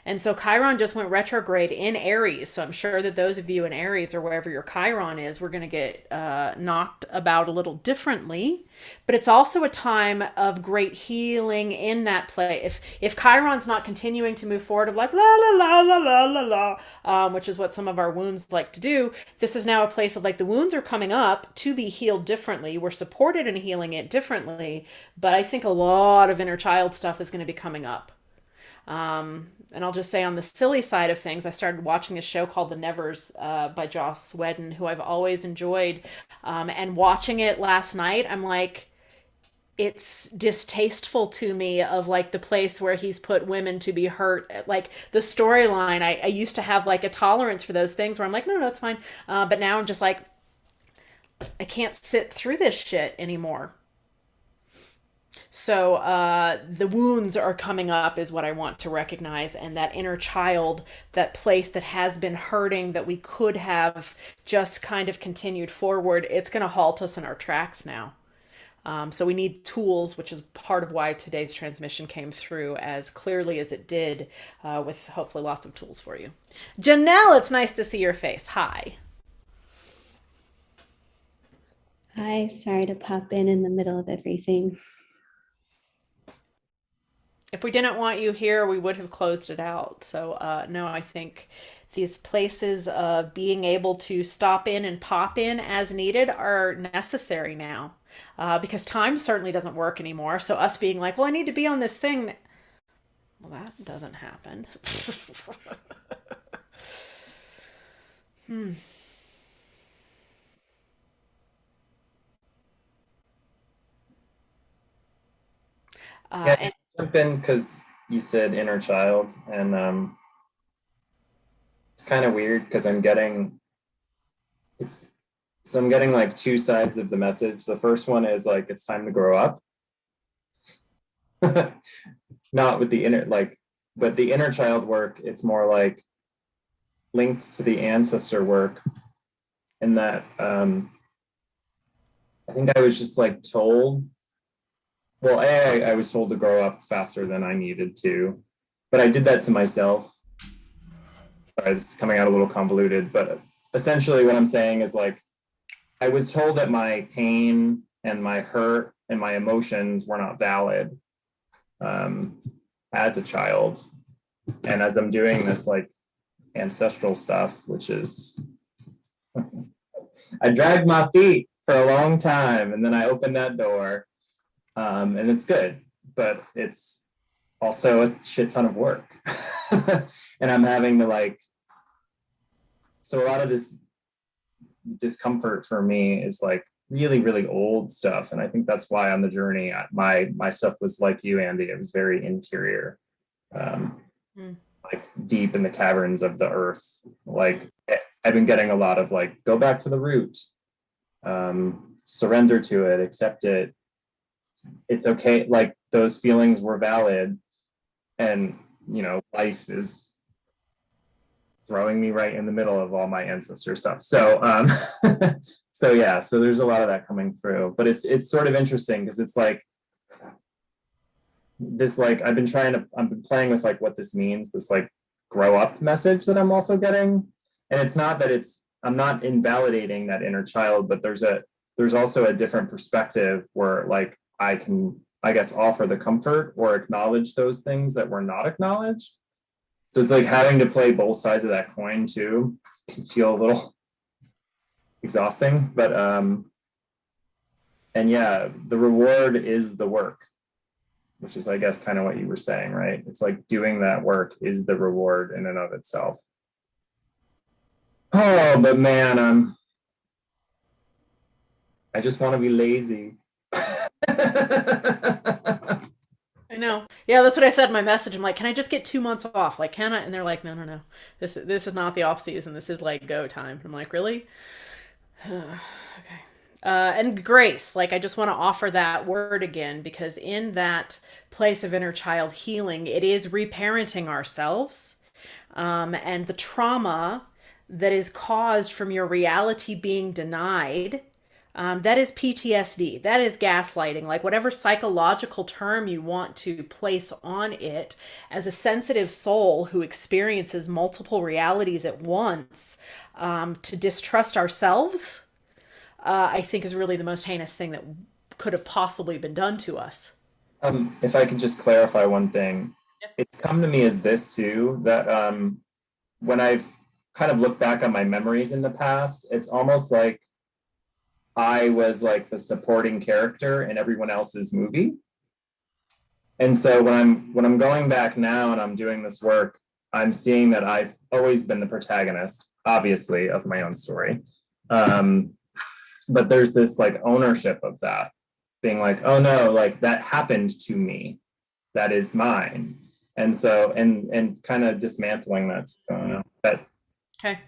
And so Chiron just went retrograde in Aries. So I'm sure that those of you in Aries or wherever your Chiron is, we're going to get knocked about a little differently. But it's also a time of great healing in that place. If Chiron's not continuing to move forward of like la la la la la la la, which is what some of our wounds like to do, this is now a place of like the wounds are coming up to be healed differently. We're supported in healing it differently. But I think a lot of inner child stuff is going to be coming up. And I'll just say on the silly side of things, I started watching a show called The Nevers by Joss Whedon, who I've always enjoyed. And watching it last night, I'm like, it's distasteful to me of like the place where he's put women to be hurt. Like the storyline, I used to have like a tolerance for those things where I'm like, no, it's fine. But now I'm just like, I can't sit through this shit anymore. So the wounds are coming up is what I want to recognize, and that inner child, that place that has been hurting that we could have just kind of continued forward, it's going to halt us in our tracks now. So we need tools, which is part of why today's transmission came through as clearly as it did, with hopefully lots of tools for you. Janelle, it's nice to see your face. Hi. Hi, sorry to pop in the middle of everything. If we didn't want you here, we would have closed it out. So, no, I think these places of being able to stop in and pop in as needed are necessary now, because time certainly doesn't work anymore. So, us being like, well, I need to be on this thing. Well, that doesn't happen. Yeah, And jump in because you said inner child, and it's kind of weird because I'm getting it's So I'm getting like two sides of the message. The first one is like, it's time to grow up. Not with the inner, like, but the inner child work, it's more like linked to the ancestor work. And that I think I was just like told, well, I was told to grow up faster than I needed to, but I did that to myself. Sorry, this is coming out a little convoluted, but essentially what I'm saying is like, I was told that my pain and my hurt and my emotions were not valid as a child. And as I'm doing this like ancestral stuff, which is, I dragged my feet for a long time and then I opened that door and it's good, but it's also a shit ton of work. And I'm having to like, so a lot of this discomfort for me is like really, really old stuff. And I think that's why on the journey, my stuff was like you, Andy, it was very interior, like deep in the caverns of the earth. Like I've been getting a lot of like, go back to the root, surrender to it, accept it. It's okay. Like those feelings were valid. And, you know, life is throwing me right in the middle of all my ancestor stuff. So, so yeah, so there's a lot of that coming through, but it's sort of interesting because it's like this, like, I've been playing with like what this means, this like grow up message that I'm also getting. And it's not that I'm not invalidating that inner child, but there's also a different perspective where like I can, I guess, offer the comfort or acknowledge those things that were not acknowledged. So it's like having to play both sides of that coin too, can feel a little exhausting, but and yeah, the reward is the work, which is, I guess, kind of what you were saying, right? It's like doing that work is the reward in and of itself. Oh, but man, I just want to be lazy. I know. Yeah, that's what I said in my message. I'm like, can I just get 2 months off? Like, can I? And they're like, no, no, no. This is not the off season. This is like go time. I'm like, really? Okay. And grace, like I just want to offer that word again because in that place of inner child healing, it is reparenting ourselves, and the trauma that is caused from your reality being denied. That is PTSD. That is gaslighting. Like whatever psychological term you want to place on it, as a sensitive soul who experiences multiple realities at once, to distrust ourselves, I think is really the most heinous thing that could have possibly been done to us. If I could just clarify one thing, it's come to me as this too, that when I've kind of looked back on my memories in the past, it's almost like I was like the supporting character in everyone else's movie. And so when I'm going back now and I'm doing this work, I'm seeing that I've always been the protagonist, obviously, of my own story. But there's this like ownership of that, being like, oh no, like that happened to me. That is mine. And so, and kind of dismantling that. I don't know. That Okay.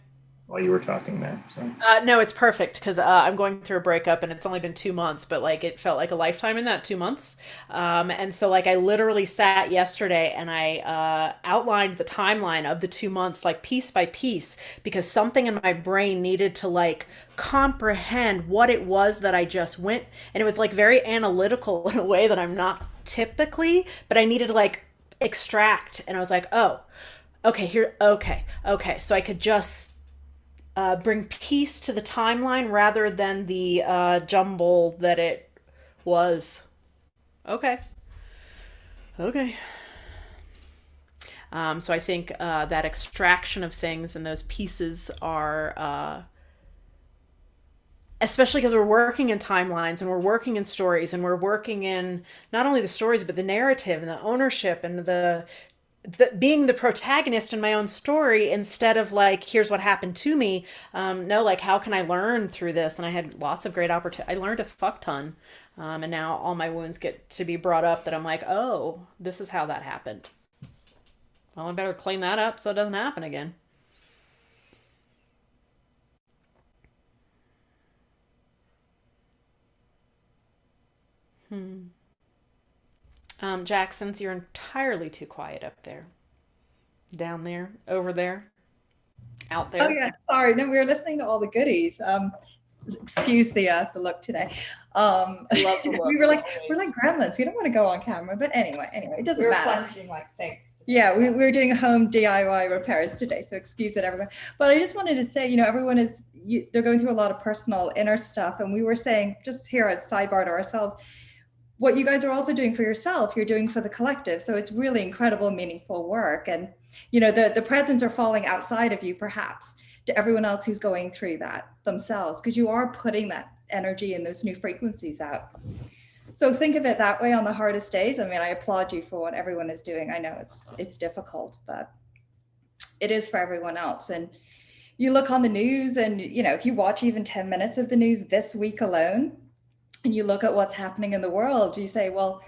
while you were talking there. So No, it's perfect because I'm going through a breakup and it's only been 2 months, but like it felt like a lifetime in that 2 months. And so like I literally sat yesterday and I outlined the timeline of the 2 months, like piece by piece, because something in my brain needed to like comprehend what it was that I just went. And it was like very analytical in a way that I'm not typically, but I needed to like extract. And I was like, oh, okay, here, okay. So I could just bring peace to the timeline rather than the jumble that it was. Okay. Okay. So I think that extraction of things and those pieces are, especially because we're working in timelines and we're working in stories and we're working in not only the stories, but the narrative and the ownership and the being the protagonist in my own story instead of like here's what happened to me. No, like how can I learn through this? And I had lots of great opportunity. I learned a fuck ton, and now all my wounds get to be brought up that I'm like, oh, this is how that happened. Well, I better clean that up so it doesn't happen again. Jack, since you're entirely too quiet up there, down there, over there, out Oh there. yeah, sorry. No, we were listening to all the goodies. Excuse the look today. Love the look, we're like always. gremlins. We don't want to go on camera, but anyway, it doesn't We're matter. functioning like saints today, Yeah, so. we're doing home DIY repairs today, so excuse it, everyone. But I just wanted to say, everyone they're going through a lot of personal inner stuff, and we were saying just here as sidebar to ourselves, what you guys are also doing for yourself, you're doing for the collective. So it's really incredible, meaningful work. And, the presents are falling outside of you, perhaps, to everyone else who's going through that themselves, because you are putting that energy and those new frequencies out. So think of it that way on the hardest days. I mean, I applaud you for what everyone is doing. I know it's difficult, but it is for everyone else. And you look on the news and, if you watch even 10 minutes of the news this week alone, and you look at what's happening in the world, you say, well,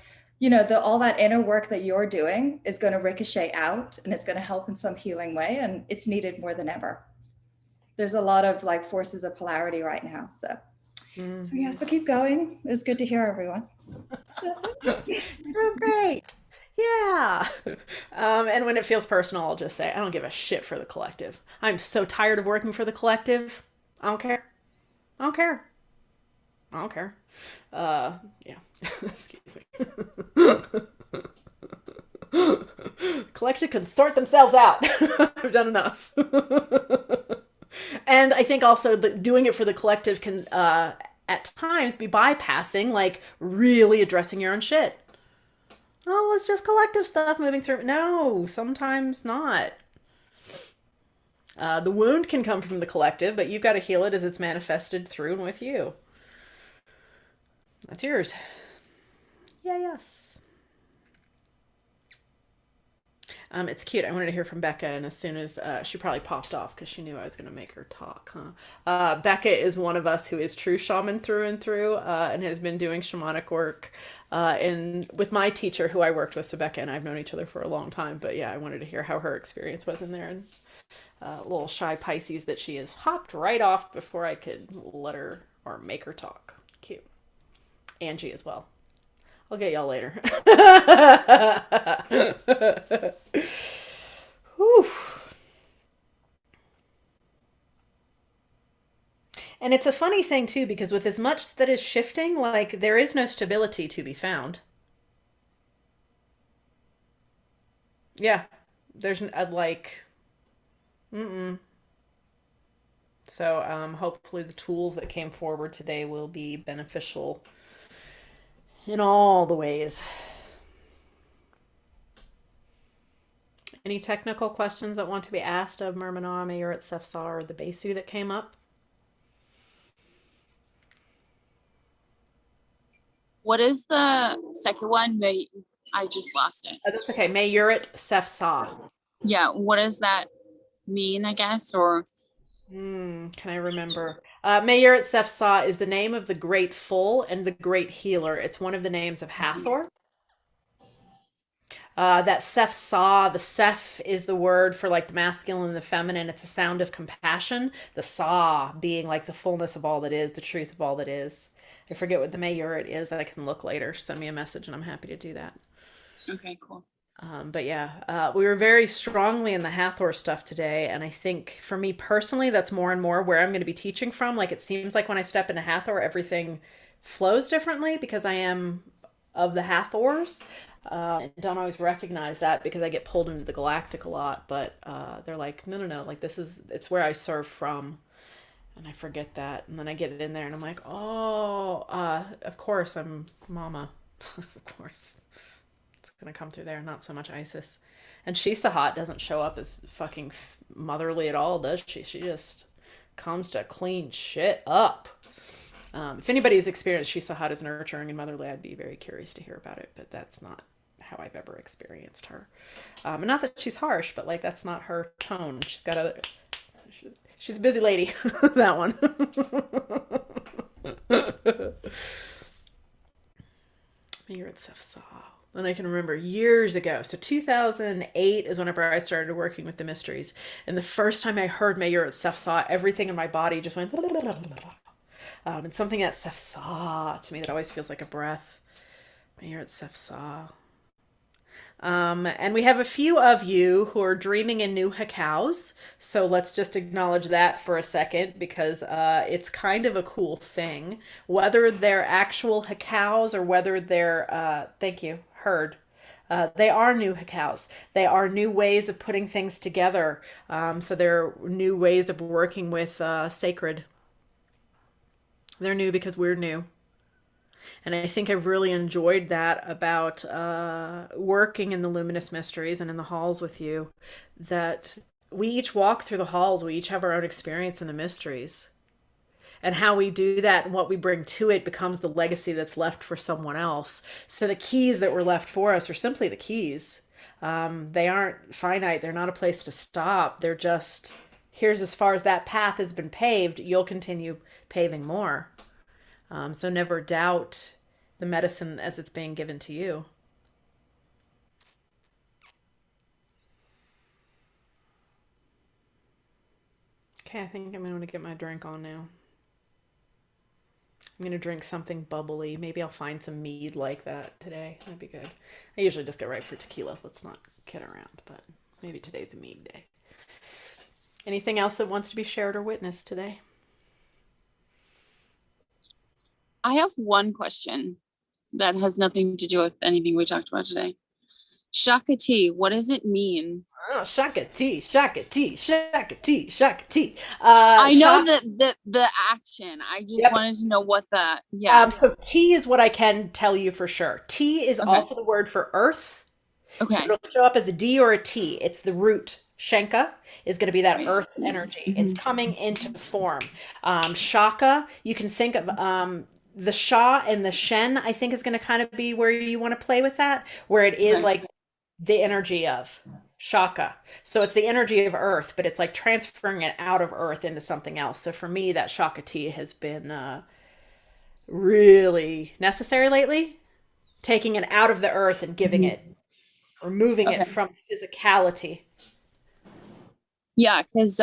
all that inner work that you're doing is going to ricochet out, and it's going to help in some healing way. And it's needed more than ever. There's a lot of forces of polarity right now. So so keep going. It was good to hear everyone. You're great. Yeah. And when it feels personal, I'll just say, I don't give a shit for the collective. I'm so tired of working for the collective. I don't care. I don't care. I don't care. Yeah. Excuse me. Collective can sort themselves out. I've done enough. And I think also that doing it for the collective can, at times, be bypassing, really addressing your own shit. Oh, well, it's just collective stuff moving through. No, sometimes not. The wound can come from the collective, but you've got to heal it as it's manifested through and with you. That's yours. Yeah, yes. It's cute. I wanted to hear from Becca, and as soon as she probably popped off because she knew I was going to make her talk, huh? Becca is one of us who is true shaman through and through, and has been doing shamanic work with my teacher who I worked with. So Becca and I have known each other for a long time, but yeah, I wanted to hear how her experience was in there. And little shy Pisces that she is, hopped right off before I could let her or make her talk. Cute. Angie as well. I'll get y'all later. Whew. And it's a funny thing too, because with as much that is shifting, there is no stability to be found. Yeah. There's mm-mm. So hopefully the tools that came forward today will be beneficial in all the ways. Any technical questions that want to be asked of Murmanah, Mayor at Sefsa, or the Besu that came up? What is the second one? I just lost it. That's okay. Mayurit Sefsa. Yeah, what does that mean, I guess? Or Can I remember? Mayurit Sefsa is the name of the Great Full and the Great Healer. It's one of the names of Hathor. That Sefsa, the Sef is the word for the masculine and the feminine. It's a sound of compassion. The Sa being the fullness of all that is, the truth of all that is. I forget what the Mayurit is. I can look later. Send me a message and I'm happy to do that. okay, cool. But yeah, we were very strongly in the Hathor stuff today. And I think for me personally, that's more and more where I'm going to be teaching from. It seems like when I step into Hathor, everything flows differently because I am of the Hathors. Don't always recognize that because I get pulled into the Galactic a lot. But they're like, no, it's where I serve from. And I forget that. And then I get it in there and I'm like, oh, of course I'm Mama. Of course. It's going to come through there. Not so much Isis. And Shisahat doesn't show up as fucking motherly at all, does she? She just comes to clean shit up. If anybody's experienced Shisahat as nurturing and motherly, I'd be very curious to hear about it. But that's not how I've ever experienced her. And not that she's harsh, but that's not her tone. She's got other... She's a busy lady, that one. You're at Sefsa. And I can remember years ago. So 2008 is whenever I started working with the mysteries. And the first time I heard Mayor at Sefsa, everything in my body just went... and something at Sefsa to me that always feels like a breath. You're at Sefsa. And we have a few of you who are dreaming in new hekaus. So let's just acknowledge that for a second because it's kind of a cool thing. Whether they're actual hekaus or whether they're, thank you, heard. They are new hekaus. They are new ways of putting things together. So they're new ways of working with sacred. They're new because we're new. And I think I've really enjoyed that about working in the Luminous Mysteries and in the halls with you, that we each walk through the halls, we each have our own experience in the mysteries. And how we do that and what we bring to it becomes the legacy that's left for someone else. So the keys that were left for us are simply the keys. They aren't finite. They're not a place to stop. They're just, here's as far as that path has been paved. You'll continue paving more. So never doubt the medicine as it's being given to you. Okay, I think I'm going to get my drink on now. I'm going to drink something bubbly. Maybe I'll find some mead like that today. That'd be good. I usually just go right for tequila. Let's not kid around, but maybe today's a mead day. Anything else that wants to be shared or witnessed today? I have one question that has nothing to do with anything we talked about today. Shaka tea, what does it mean? Oh, shaka tea, shaka tea, shaka tea, shaka tea. I know the action. I just wanted to know what So tea is what I can tell you for sure. Tea is also the word for earth. Okay. So it'll show up as a D or a T. It's the root. Shenka is going to be that earth energy. Mm-hmm. It's coming into form. Shaka, you can think of the Sha and the Shen, I think is going to kind of be where you want to play with that, where it is like the energy of Shaka. So it's the energy of earth, but it's like transferring it out of earth into something else. So for me, that Shaka tea has been really necessary lately. Taking it out of the earth and giving it, removing it from physicality. Yeah, because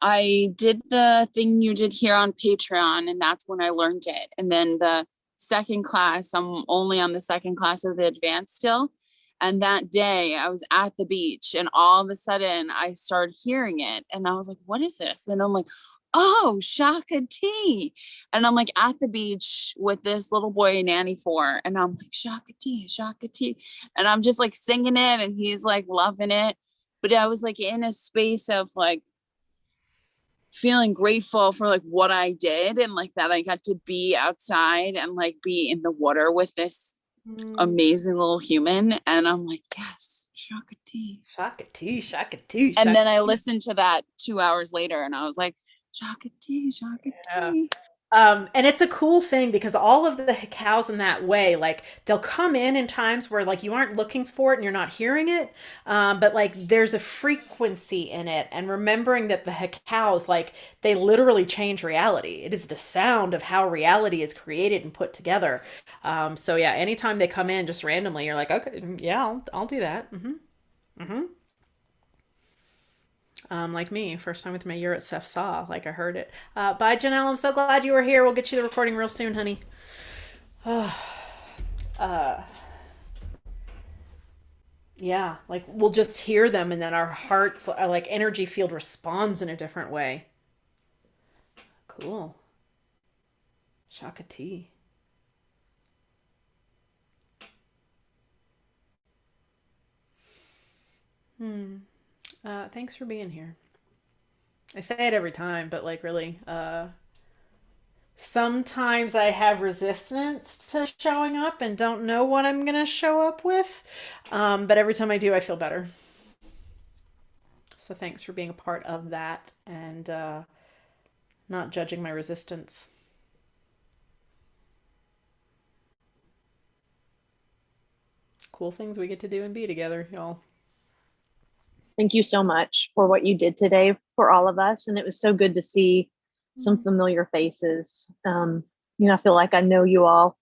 I did the thing you did here on Patreon, and that's when I learned it. And then the second class, I'm only on the second class of the advanced still. And that day I was at the beach and all of a sudden I started hearing it. And I was like, what is this? And I'm like, oh, Shaka tea. And I'm like at the beach with this little boy nanny for, and I'm like, Shaka tea, Shaka tea. And I'm just like singing it and he's like loving it. But I was like in a space of like feeling grateful for like what I did and like that I got to be outside and like be in the water with this amazing little human. And I'm like, yes, Shaka tea. Shaka tea, Shaka tea. And then I listened to that 2 hours later and I was like, Shaka tea, Shaka tea. And it's a cool thing because all of the hekaus in that way, like they'll come in times where like you aren't looking for it and you're not hearing it. But like there's a frequency in it, and remembering that the hekaus, like they literally change reality. It is the sound of how reality is created and put together. So yeah, anytime they come in just randomly, you're like, okay, yeah, I'll do that. Like me, first time with my year at Sefsa, like I heard it. Bye, Janelle. I'm so glad you were here. We'll get you the recording real soon, honey. Yeah, like we'll just hear them and then our hearts, like energy field responds in a different way. Cool. Shaka tea. Thanks for being here. I say it every time, but like really, sometimes I have resistance to showing up and don't know what I'm going to show up with. But every time I do, I feel better. So thanks for being a part of that and not judging my resistance. Cool things we get to do and be together, y'all. Thank you so much for what you did today for all of us. And it was so good to see some familiar faces. I feel like I know you all,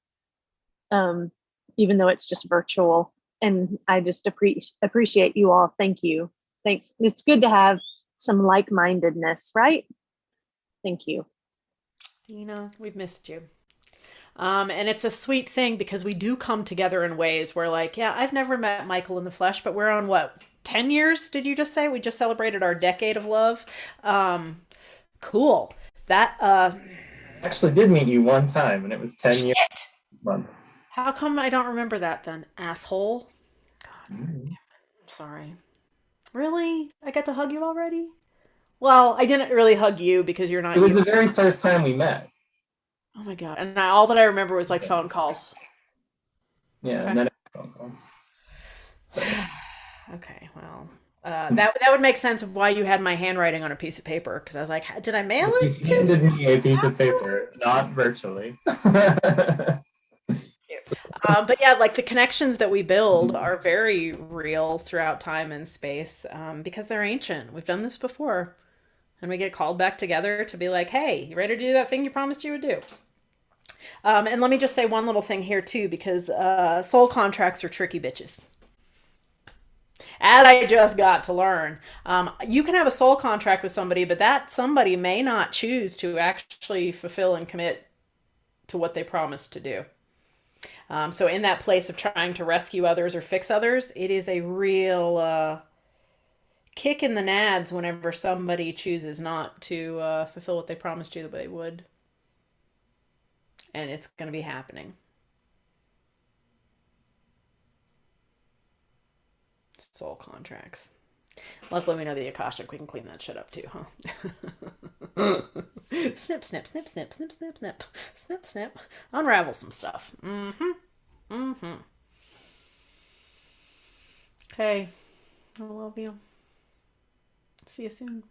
even though it's just virtual. And I just appreciate you all. Thank you. Thanks. It's good to have some like-mindedness, right? Thank you. Dina, we've missed you. And it's a sweet thing because we do come together in ways where, like, yeah, I've never met Michael in the flesh, but we're on what, 10 years, did you just say? We just celebrated our decade of love. Cool. That, I actually did meet you one time, and it was 10 years. shit! Month. How come I don't remember that then, asshole? God, Mhm. I'm sorry. Really? I got to hug you already? Well, I didn't really hug you because you're not It was you. the very first time we met. Oh my God. And all that I remember was like phone calls. Yeah, Okay. and then phone calls. Okay, well, that would make sense of why you had my handwriting on a piece of paper because I was like, did I mail You it to handed you? me a piece of paper, not virtually. But yeah, like the connections that we build are very real throughout time and space because they're ancient. We've done this before, and we get called back together to be like, "Hey, you ready to do that thing you promised you would do?" And let me just say one little thing here too, because soul contracts are tricky bitches. As I just got to learn, you can have a soul contract with somebody, but that somebody may not choose to actually fulfill and commit to what they promised to do. So, in that place of trying to rescue others or fix others, it is a real kick in the nads whenever somebody chooses not to fulfill what they promised you that they would. And it's going to be happening. Soul contracts. Luckily, we know the Akashic. We can clean that shit up too, huh? Snip, snip, snip, snip, snip, snip, snip, snip, snip. Unravel some stuff. Mm-hmm. Mm-hmm. Okay. I love you. See you soon.